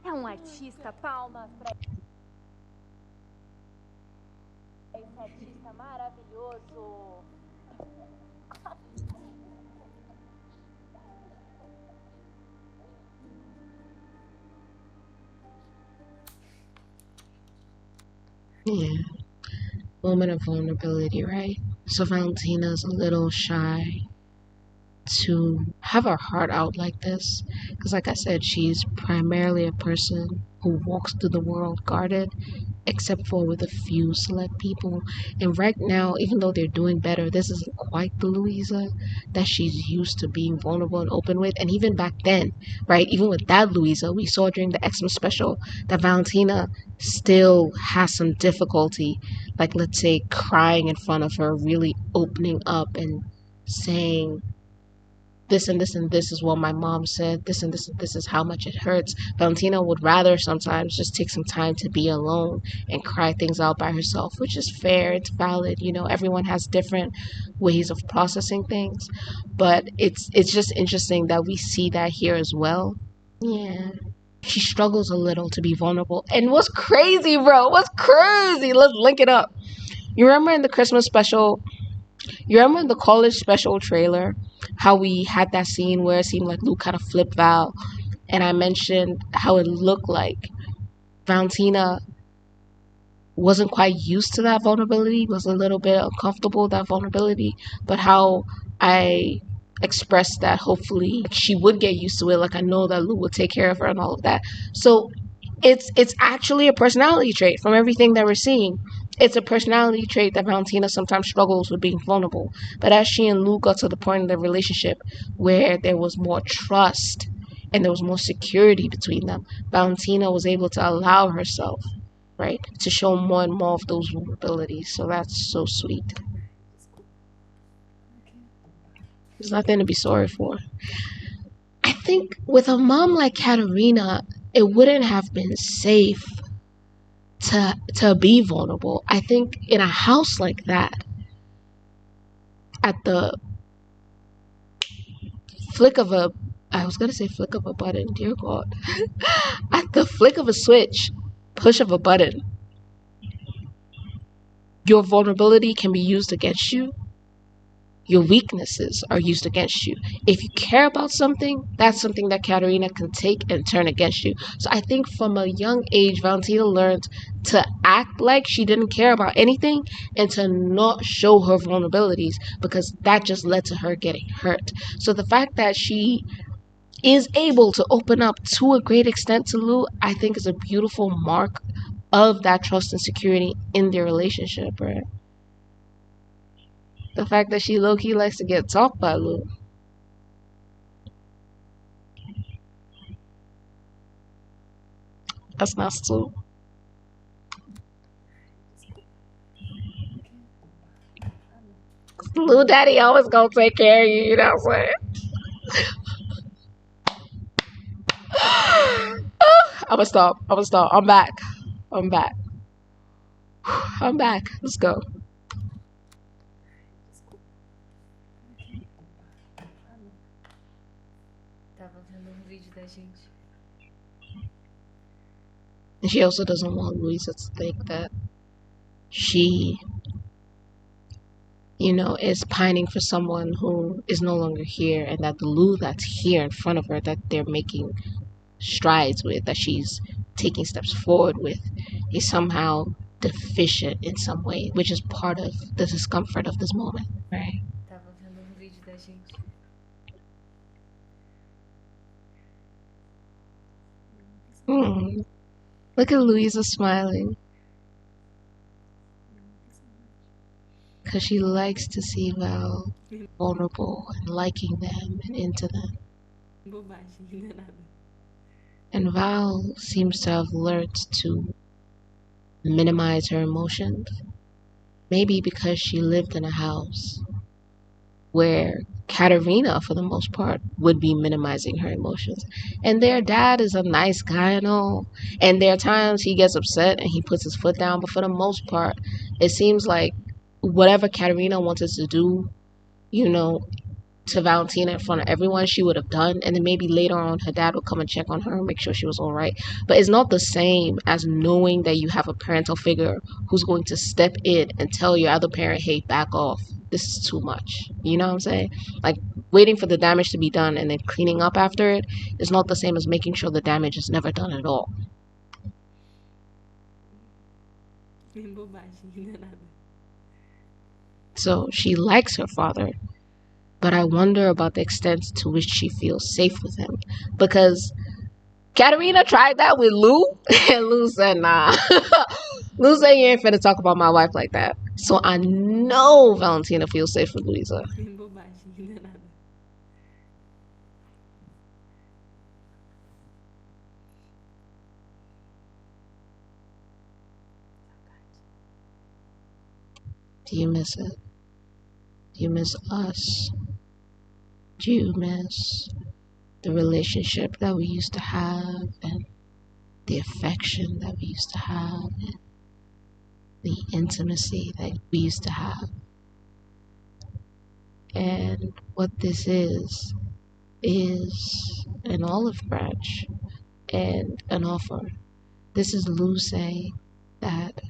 É artista, palmas pra esse artista maravilhoso. Yeah. Moment of vulnerability, right? So Valentina's a little shy to have her heart out like this because, like I said, she's primarily a person who walks through the world guarded, except for with a few select people. And right now, even though they're doing better, this isn't quite the Louisa that she's used to being vulnerable and open with. And even back then, right, even with that Louisa, we saw during the Xmas special that Valentina still has some difficulty, like let's say crying in front of her, really opening up and saying this and this and this is what my mom said, this and this and this is how much it hurts. Valentina would rather sometimes just take some time to be alone and cry things out by herself, which is fair, it's valid, you know, everyone has different ways of processing things, but it's just interesting that we see that here as well. Yeah. She struggles a little to be vulnerable. And what's crazy, bro? What's crazy? Let's link it up. You remember in the Christmas special, you remember in the college special trailer, how we had that scene where it seemed like Luke kind of flipped Val, and I mentioned how it looked like Valentina wasn't quite used to that vulnerability, was a little bit uncomfortable with that vulnerability, but how I expressed that hopefully she would get used to it, like I know that Luke would take care of her and all of that. So it's actually a personality trait from everything that we're seeing. It's a personality trait that Valentina sometimes struggles with being vulnerable. But as she and Luke got to the point in their relationship where there was more trust and there was more security between them, Valentina was able to allow herself, right, to show more and more of those vulnerabilities. So that's so sweet. There's nothing to be sorry for. I think with a mom like Katerina, it wouldn't have been safe to be vulnerable. I think in a house like that, at the flick of a I was gonna say flick of a button, dear God. At the flick of a switch, push of a button, your vulnerability can be used against you. Your weaknesses are used against you. If you care about something, that's something that Katarina can take and turn against you. So I think from a young age, Valentina learned to act like she didn't care about anything and to not show her vulnerabilities, because that just led to her getting hurt. So the fact that she is able to open up to a great extent to Lou, I think is a beautiful mark of that trust and security in their relationship, right? The fact that she low-key likes to get talked by Lou. That's nice too. Lou Daddy always gonna take care of you, you know what I'm saying? I'ma stop. I'm back. I'm back. I'm back. Let's go. Tava vendo vídeo da gente. And she also doesn't want Louisa to think that she, is pining for someone who is no longer here, and that the Lou that's here in front of her, that they're making strides with, that she's taking steps forward with, is somehow deficient in some way, which is part of the discomfort of this moment, right? Tava vendo vídeo da gente. Look at Louisa smiling. Because she likes to see Val vulnerable and liking them and into them. Bobagem, não é nada. And Val seems to have learned to minimize her emotions. Maybe because she lived in a house where Katerina, for the most part, would be minimizing her emotions. And their dad is a nice guy and all. And there are times he gets upset and he puts his foot down. But for the most part, it seems like whatever Katerina wanted to do, to Valentina in front of everyone, she would have done. And then maybe later on, her dad would come and check on her and make sure she was all right. But it's not the same as knowing that you have a parental figure who's going to step in and tell your other parent, hey, back off. This is too much. You know what I'm saying? Like, waiting for the damage to be done and then cleaning up after it is not the same as making sure the damage is never done at all. Bobagem, não é nada. So she likes her father, but I wonder about the extent to which she feels safe with him. Because Katerina tried that with Lou, and Lou said, nah. Lou said, you ain't finna talk about my wife like that. So I know Valentina feels safe with Louisa. Bobagem, não é nada. Do you miss it? Do you miss us? Do you miss the relationship that we used to have, and the affection that we used to have, and the intimacy that we used to have? And what this is an olive branch and an offer. This is Lou saying that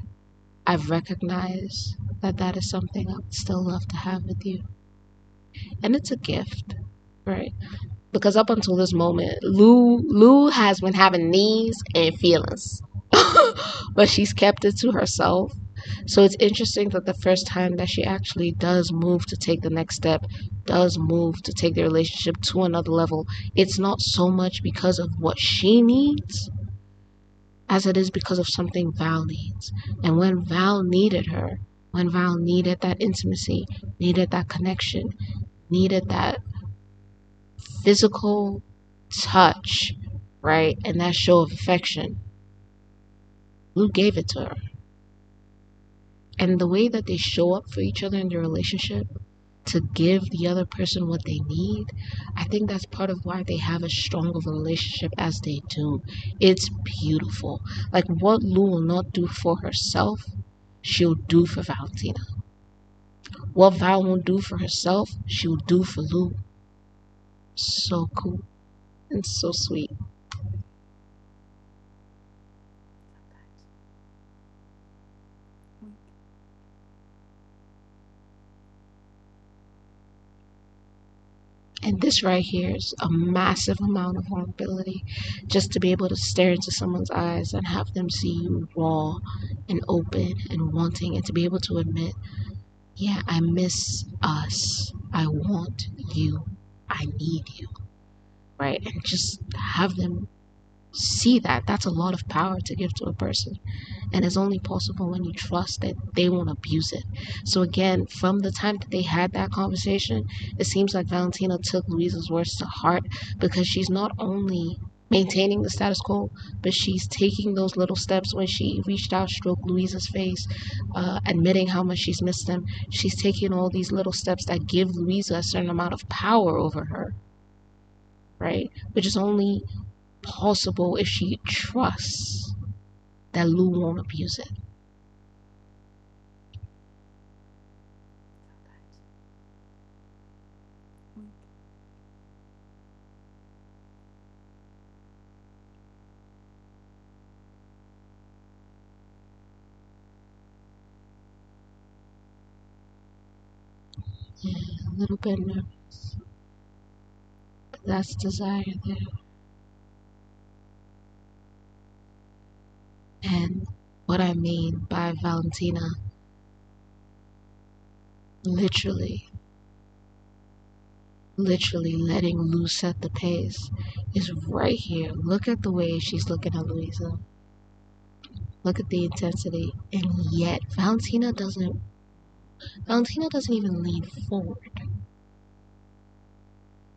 I've recognized that is something I would still love to have with you. And it's a gift, right? Because up until this moment, Lou has been having needs and feelings. But she's kept it to herself. So it's interesting that the first time that she actually does move to take the next step, does move to take the relationship to another level, it's not so much because of what she needs as it is because of something Val needs. And when Val needed her, when Val needed that intimacy, needed that connection, needed that physical touch, right, and that show of affection, Lou gave it to her. And the way that they show up for each other in their relationship, to give the other person what they need, I think that's part of why they have as strong of a relationship as they do. It's beautiful. Like, what Lou will not do for herself, she'll do for Valentina. What Val won't do for herself, she'll do for Lou. So cool. It's so sweet. And this right here is a massive amount of vulnerability, just to be able to stare into someone's eyes and have them see you raw and open and wanting, and to be able to admit, yeah, I miss us. I want you. I need you. Right? And just have them see that. That's a lot of power to give to a person. And it's only possible when you trust that they won't abuse it. So again, from the time that they had that conversation, it seems like Valentina took Louisa's words to heart, because she's not only maintaining the status quo, but she's taking those little steps. When she reached out, stroked Louisa's face, admitting how much she's missed them. She's taking all these little steps that give Louisa a certain amount of power over her, right? Which is only possible if she trusts that Lou won't abuse it. Yeah, a little bit nervous. But that's desire there. And what I mean by Valentina literally letting Lou set the pace is right here. Look at the way she's looking at Louisa. Look at the intensity. And yet Valentina doesn't even lean forward.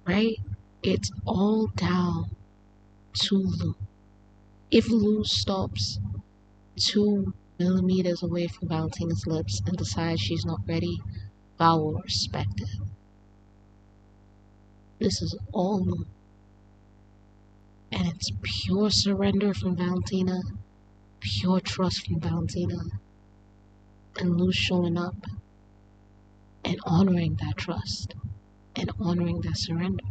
Right? It's all down to Lou. If Lou stops 2 millimeters away from Valentina's lips and decides she's not ready, Val will respect it. This is all Lou. And it's pure surrender from Valentina, pure trust from Valentina, and Lou showing up and honoring that trust and honoring that surrender.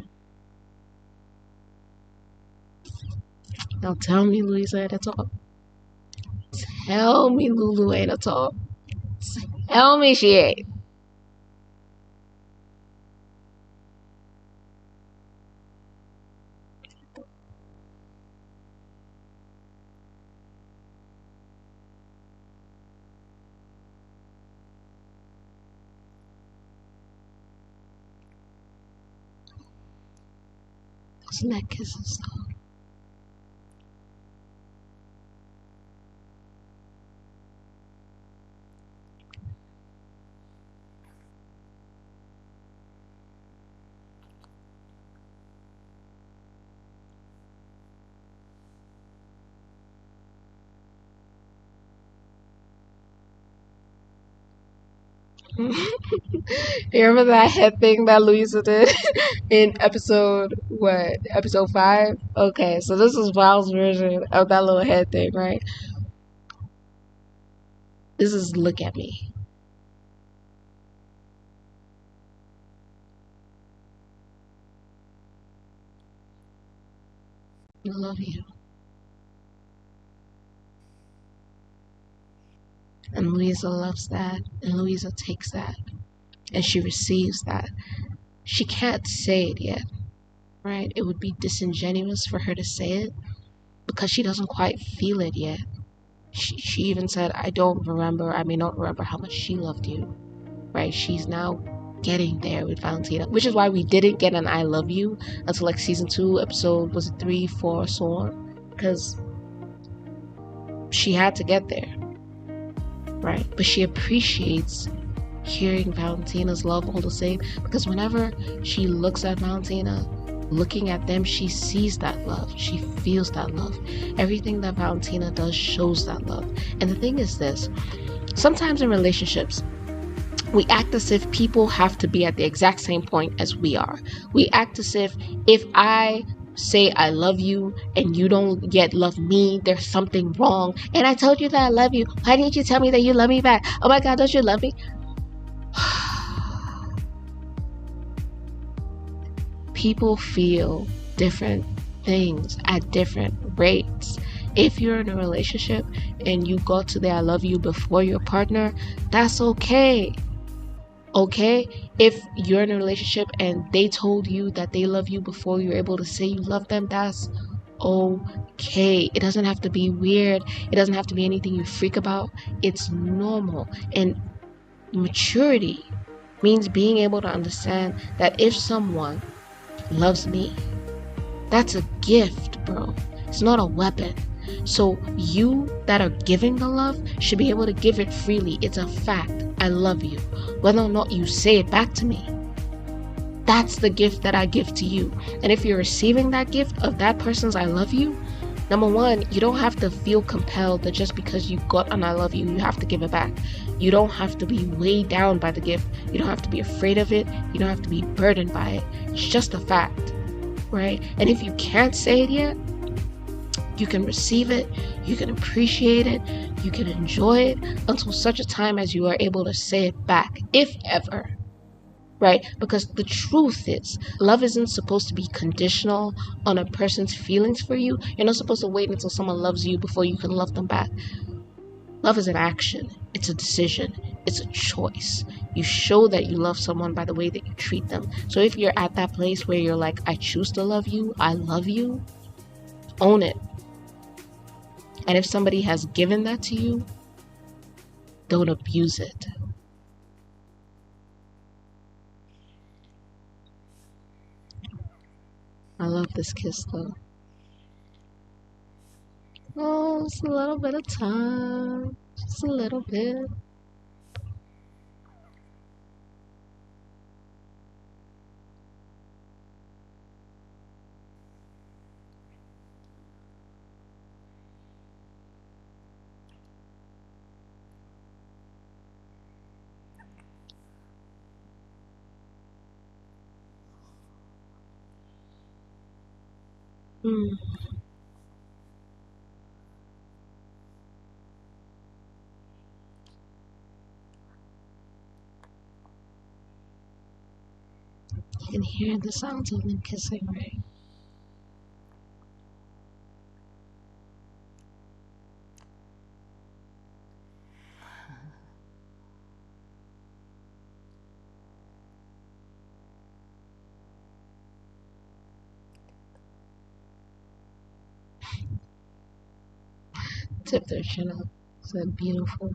Now tell me Louisa ain't a talk. Tell me Lulu ain't a talk. Tell me she ain't. Those neck kisses though. You remember that head thing that Louisa did in episode 5? Okay, so this is Val's version of that little head thing, right? This is look at me. I love you. And Louisa loves that, and Louisa takes that, and she receives that. She can't say it yet, right? It would be disingenuous for her to say it because she doesn't quite feel it yet. She even said, I may not remember how much she loved you, right? She's now getting there with Valentina, which is why we didn't get an I love you until like season 2, episode, was it 3, 4, so on, because she had to get there, right? But she appreciates hearing Valentina's love all the same, because whenever she looks at Valentina, looking at them, she sees that love, she feels that love. Everything that Valentina does shows that love. And the thing is this, sometimes in relationships we act as if people have to be at the exact same point as we are. We act as if I say I love you and you don't yet love me, there's something wrong. And I told you that I love you. Why didn't you tell me that you love me back? Oh my God, don't you love me? People feel different things at different rates. If you're in a relationship and you got to the I love you before your partner, that's okay. Okay? If you're in a relationship and they told you that they love you before you're able to say you love them, that's okay. It doesn't have to be weird. It doesn't have to be anything you freak about. It's normal. And maturity means being able to understand that if someone loves me, that's a gift, bro. It's not a weapon. So you that are giving the love should be able to give it freely. It's a fact. I love you. Whether or not you say it back to me, that's the gift that I give to you. And if you're receiving that gift of that person's I love you, number one, you don't have to feel compelled that just because you got an I love you, you have to give it back. You don't have to be weighed down by the gift. You don't have to be afraid of it. You don't have to be burdened by it. It's just a fact, right? And if you can't say it yet, you can receive it, you can appreciate it, you can enjoy it until such a time as you are able to say it back, if ever. Right? Because the truth is, love isn't supposed to be conditional on a person's feelings for you. You're not supposed to wait until someone loves you before you can love them back. Love is an action. It's a decision. It's a choice. You show that you love someone by the way that you treat them. So if you're at that place where you're like, I choose to love you, I love you, own it. And if somebody has given that to you, don't abuse it. I love this kiss though. Oh, it's a little bit of time. Just a little bit. Mm. You can hear the sounds of them kissing, right? Tip their chin up. So beautiful.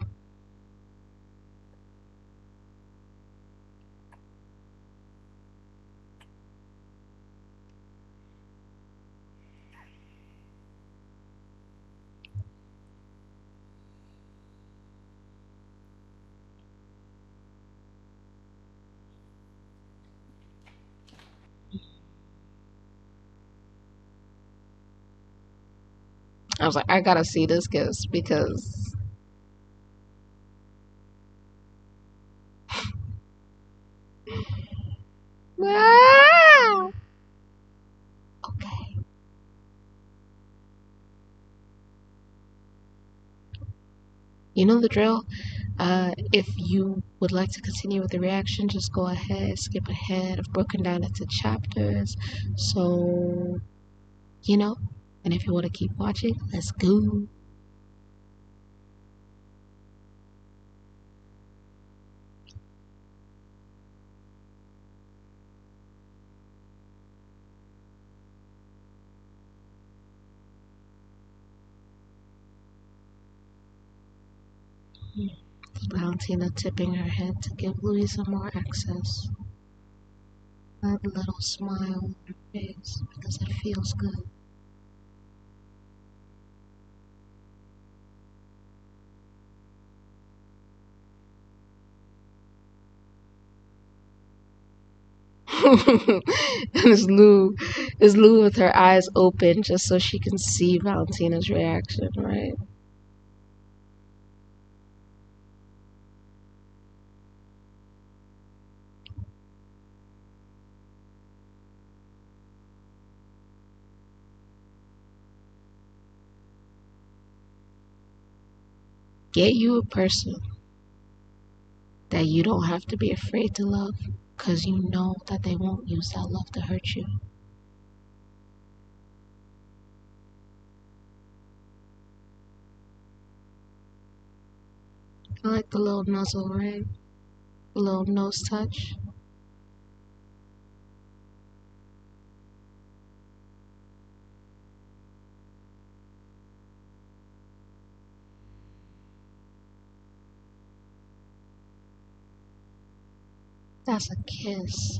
I was like, I gotta see this kiss because ah! Okay. You know the drill. If you would like to continue with the reaction, just go ahead, skip ahead. I've broken down into chapters, so you know. And if you want to keep watching, let's go. Valentina tipping her head to give Louisa more access. A little smile on her face because it feels good. And it's Lou with her eyes open just so she can see Valentina's reaction, right? Get you a person that you don't have to be afraid to love because you know that they won't use that love to hurt you. I like the little nuzzle, right? A little nose touch. That's a kiss.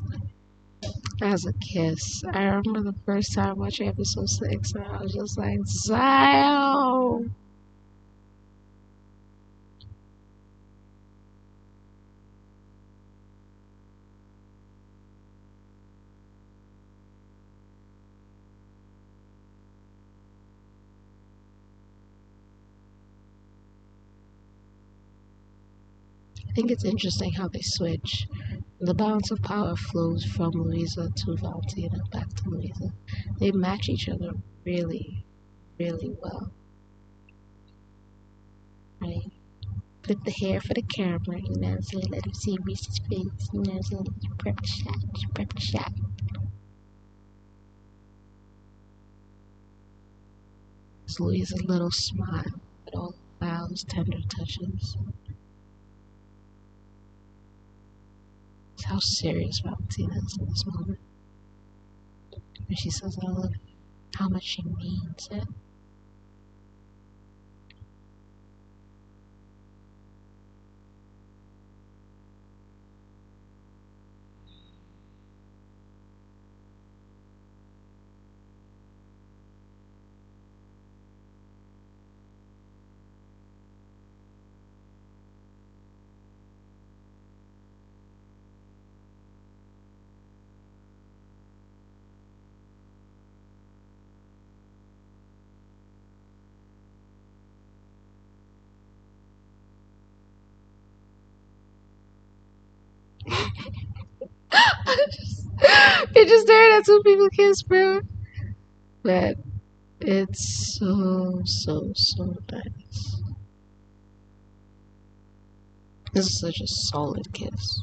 That's a kiss. I remember the first time watching episode 6, and I was just like, Zio! I think it's interesting how they switch. The balance of power flows from Louisa to Valentina, back to Louisa. They match each other really, really well. Right? Flip the hair for the camera, you know, so let him see Reese's face, you know, so prep the shot, prep the shot. It's Louisa's little smile, with all the vows, tender touches. It's how serious Valentina is in this moment. When she says, I love you, how much she means it. You're just staring at two people kiss, bro. But it's so, so, so nice. This is such a solid kiss.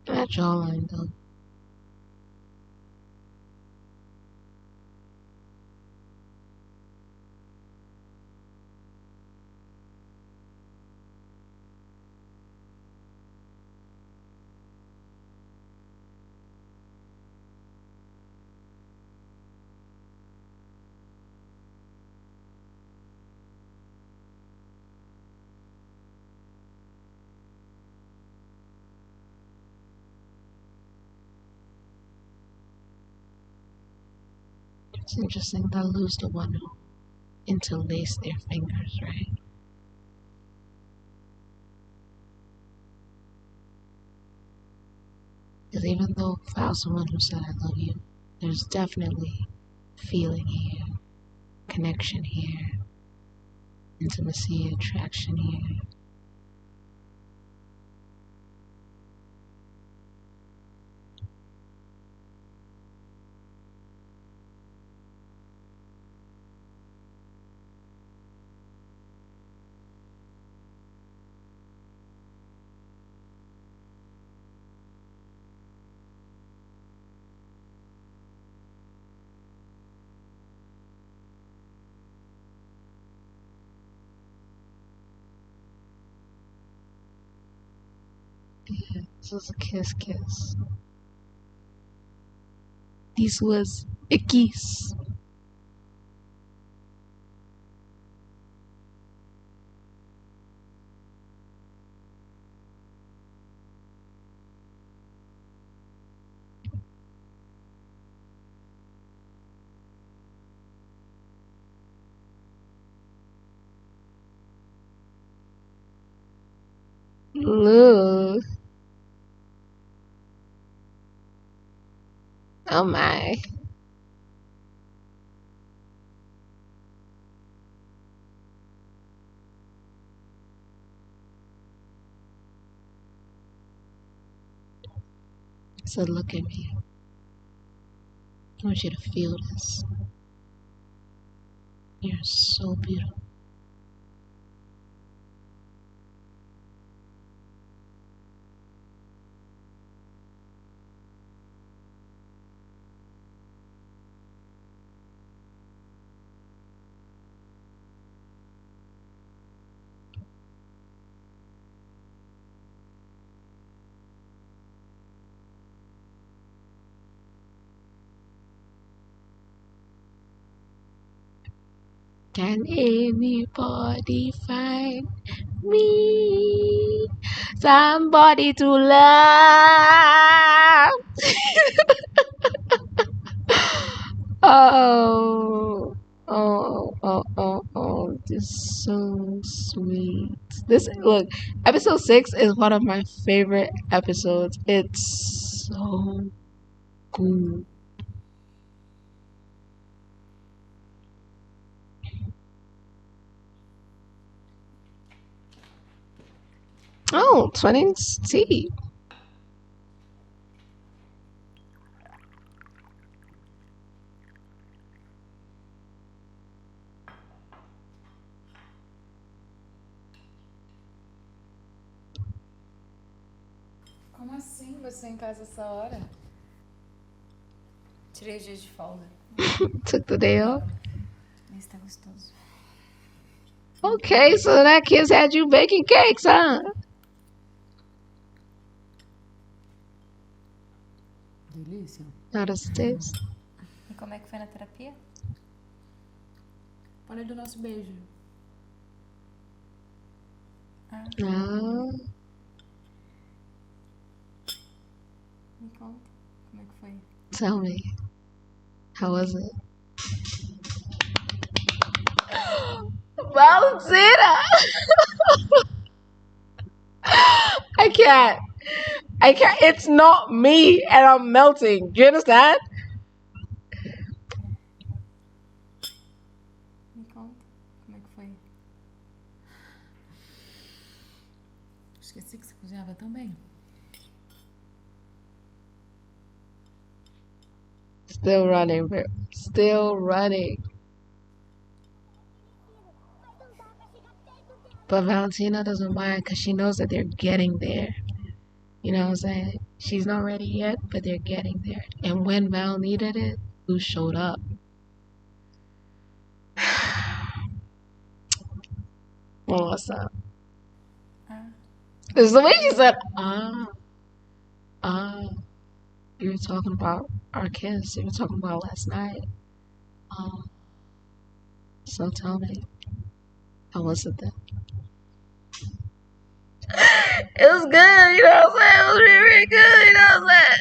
That jawline, though. It's interesting that Lou's the one who interlaced their fingers, right? Because even though Val's the one who said I love you, there's definitely feeling here, connection here, intimacy, attraction here. This was a kiss kiss. This was a kiss. Lou. Oh my. So look at me. I want you to feel this. You're so beautiful. Can anybody find me somebody to love? This is so sweet. This look, episode 6 is one of my favorite episodes. It's so good. Oh, 20C. Como assim você em casa essa hora? Tirei os dias de folga. Took the day off. Mas tá gostoso. Okay, so that kids had you baking cakes, huh? Delícia. How does it taste? E como é que foi na terapia? Olha do nosso beijo. Ah, Me conta. Como é que foi? tell me. How was it? Valentina! I can't. It's not me and I'm melting. Do you understand? Me conta. Como é que foi? Esqueci que você cozinhava tão bem. Still running, bro. Still running. But Valentina doesn't mind because she knows that they're getting there. You know what I'm saying? She's not ready yet, but they're getting there. And when Val needed it, who showed up? Oh, what's up? It's the way she said, you were talking about our kiss. You were talking about last night. So tell me, how was it then? It was good, you know what I'm saying? It was really, really good, you know what I'm saying?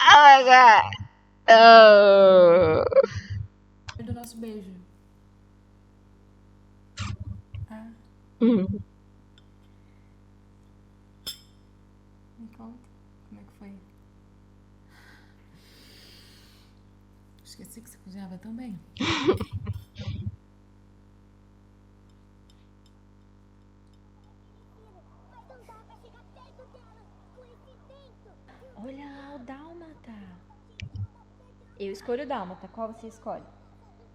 Oh my god. Oh. Olha do nosso beijo. Mm. Me conta. Como é que foi? Esqueci que você cozinhava tão bem. Olha lá o dálmata. Eu escolho o dálmata. Qual você escolhe?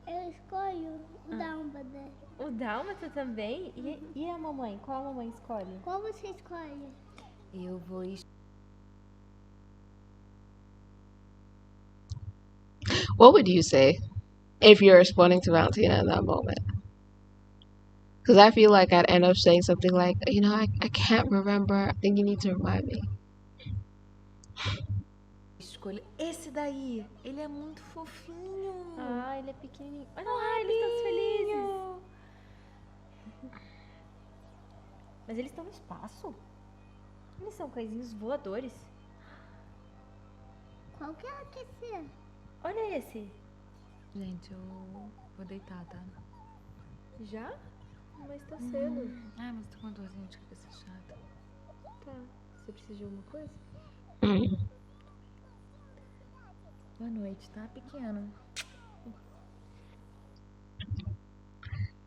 Eu escolho o dálmata. O dálmata também? E a mamãe? Qual a mamãe escolhe? Qual você escolhe? Eu vou What would you say if you're responding to Valentina in that moment? Because I feel like I'd end up saying something like, you know, I can't remember. I think you need to remind me. escolher esse daí. Ele é muito fofinho. Ah, ele é pequenininho. Olha lá, eles estão felizes. Mas eles estão no espaço? Eles são coisinhos voadores. Qual que ela quer ser? Olha esse. Gente, eu vou deitar, tá? Já? Mas tá cedo. Mas tô com uma dorzinha de cabeça chata. Tá, Você precisa de alguma coisa? Mm. Boa noite, tá? Pequeno.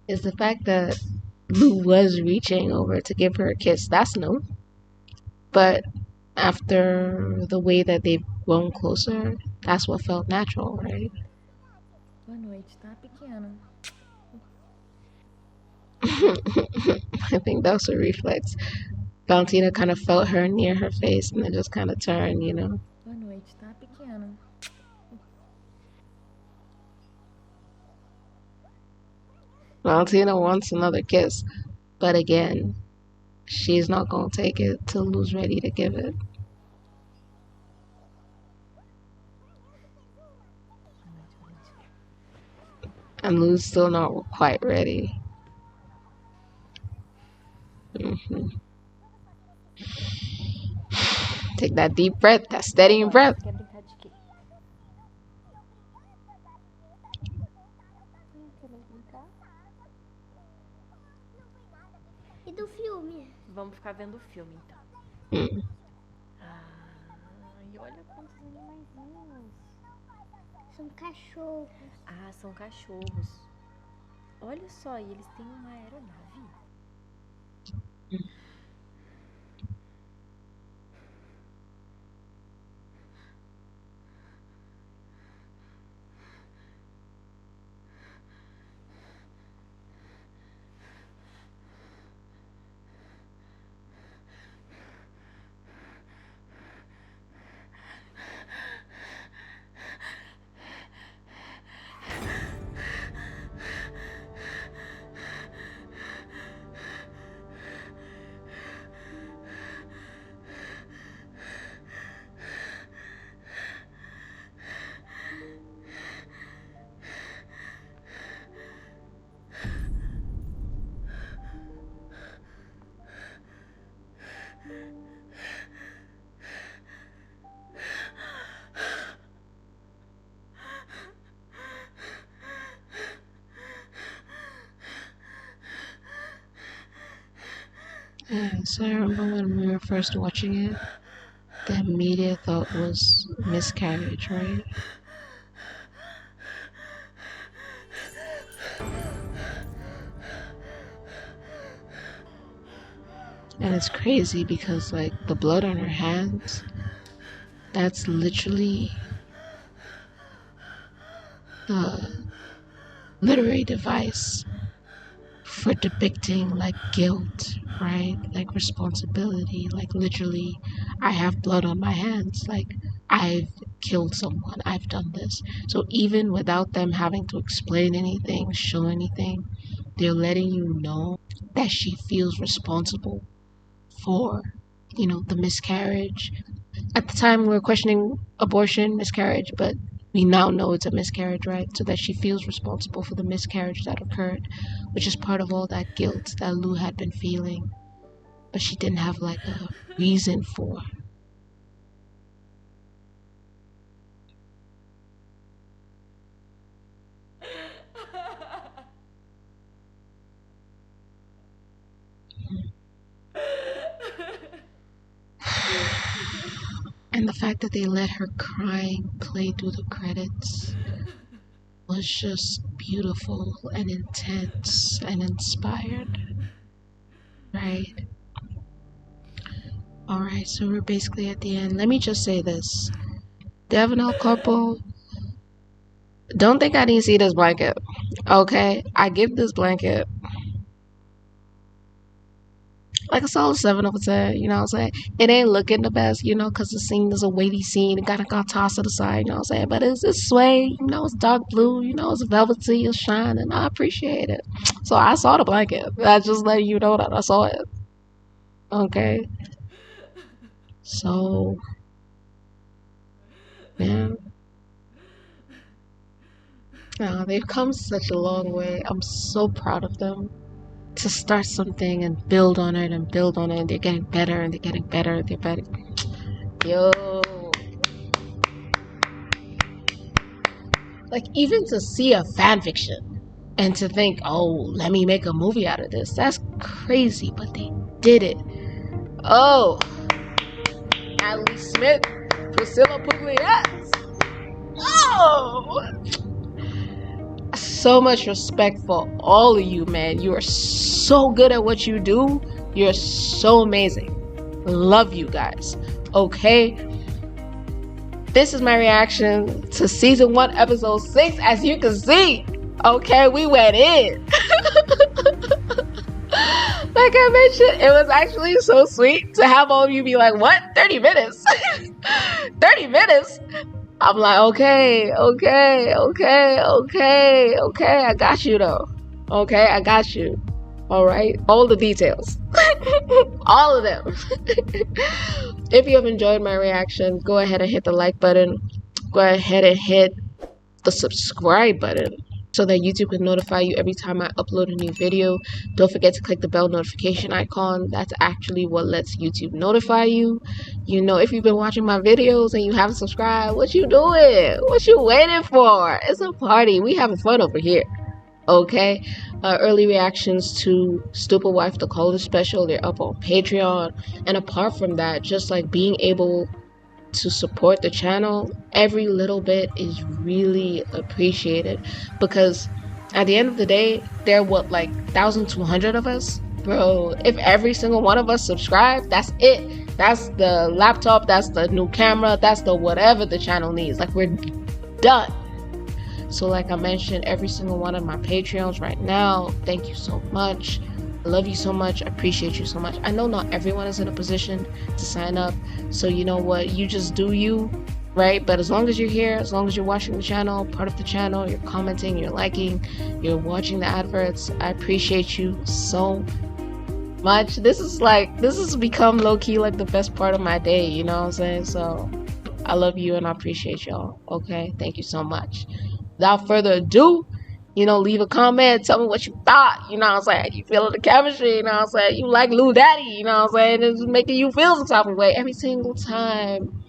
Is the fact that Lou was reaching over to give her a kiss. That's new. But after the way that they've grown closer, that's what felt natural, right? Boa noite, tá? Pequeno. I think that was a reflex. Valentina kind of felt her near her face and then just kind of turned, you know. Boa noite, tá? Pequeno. Valentina wants another kiss, but again, she's not gonna take it till Lou's ready to give it. And Lou's still not quite ready. Take that deep breath, that steadying breath. Quer brincar de quê? Quer brincar? E do filme? Vamos ficar vendo o filme, então. Mm. E olha quantos animaizinhos. São cachorros. Ah, são cachorros. Olha só, e eles têm uma aeronave. Yeah, so I remember when we were first watching it, the immediate thought was miscarriage, right? And it's crazy because, like, the blood on her hands, that's literally the literary device for depicting, like, guilt, right? Like, responsibility. Like, literally, I have blood on my hands. Like, I've killed someone. I've done this. So even without them having to explain anything, show anything, they're letting you know that she feels responsible for, you know, the miscarriage. At the time, we were questioning abortion, miscarriage, but we now know it's a miscarriage, right? So that she feels responsible for the miscarriage that occurred, which is part of all that guilt that Lou had been feeling, but she didn't have like a reason for. And the fact that they let her crying play through the credits was just beautiful and intense and inspired, right? Alright, so we're basically at the end. Let me just say this. Devon couple, don't think I didn't see this blanket. Okay? I give this blanket like a solid 7 over 10, you know what I'm saying? It ain't looking the best, you know, because the scene is a weighty scene. It got tossed to the side, you know what I'm saying? But it's suede, you know, it's dark blue, you know, it's velvety, it's shining. I appreciate it. So I saw the blanket. I just let you know that I saw it. Okay? So, yeah. They've come such a long way. I'm so proud of them. To start something and build on it and build on it, and they're getting better and they're getting better and they're better. Yo. Like, even to see a fan fiction and to think, oh, let me make a movie out of this, that's crazy, but they did it. Oh, Natalie Smith, Priscilla Pugliese. Oh! So much respect for all of you, man. You are so good at what you do. You're so amazing. Love you guys. Okay? This is my reaction to season 1, episode 6. As you can see, okay, we went in. Like I mentioned, it was actually so sweet to have all of you be like, what? 30 minutes? 30 minutes? I'm like, okay, I got you though. Okay, I got you. Alright? All the details. All of them. If you have enjoyed my reaction, go ahead and hit the like button. Go ahead and hit the subscribe button so that YouTube can notify you every time I upload a new video. Don't forget to click the bell notification icon. That's actually what lets YouTube notify you. You know, if you've been watching my videos and you haven't subscribed, what you doing? What you waiting for? It's a party. We having fun over here. Okay? Early reactions to Stupid Wife, the College Special, they're up on Patreon. And apart from that, just like being able to support the channel, every little bit is really appreciated, because at the end of the day, there are what, like 1,200 of us, bro. If every single one of us subscribe, that's it. That's the laptop, that's the new camera, that's the whatever the channel needs. Like, we're done. So like I mentioned, every single one of my Patreons right now, thank you so much. I love you so much. I appreciate you so much. I know not everyone is in a position to sign up, so you know what, you just do you, right? But as long as you're here, as long as you're watching the channel, part of the channel, you're commenting, you're liking, you're watching the adverts, I appreciate you so much. This has become low-key like the best part of my day, you know what I'm saying? So I love you and I appreciate y'all. Okay, thank you so much. Without further ado, you know, leave a comment, tell me what you thought, you know what I'm saying? You feeling the chemistry, you know what I'm saying? You like Lil Daddy, you know what I'm saying? It's making you feel some type of way every single time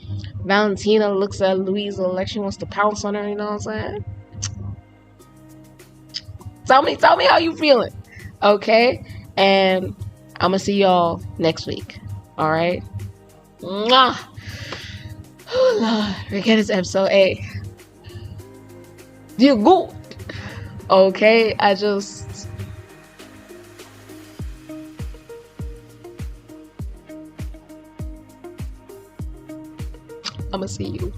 Valentina looks at Louisa like she wants to pounce on her, you know what I'm saying? Tell me how you feeling, okay? And I'm gonna see y'all next week, alright? Mwah! Oh Lord, again, it's episode 8. You're good. Okay, I'ma see you.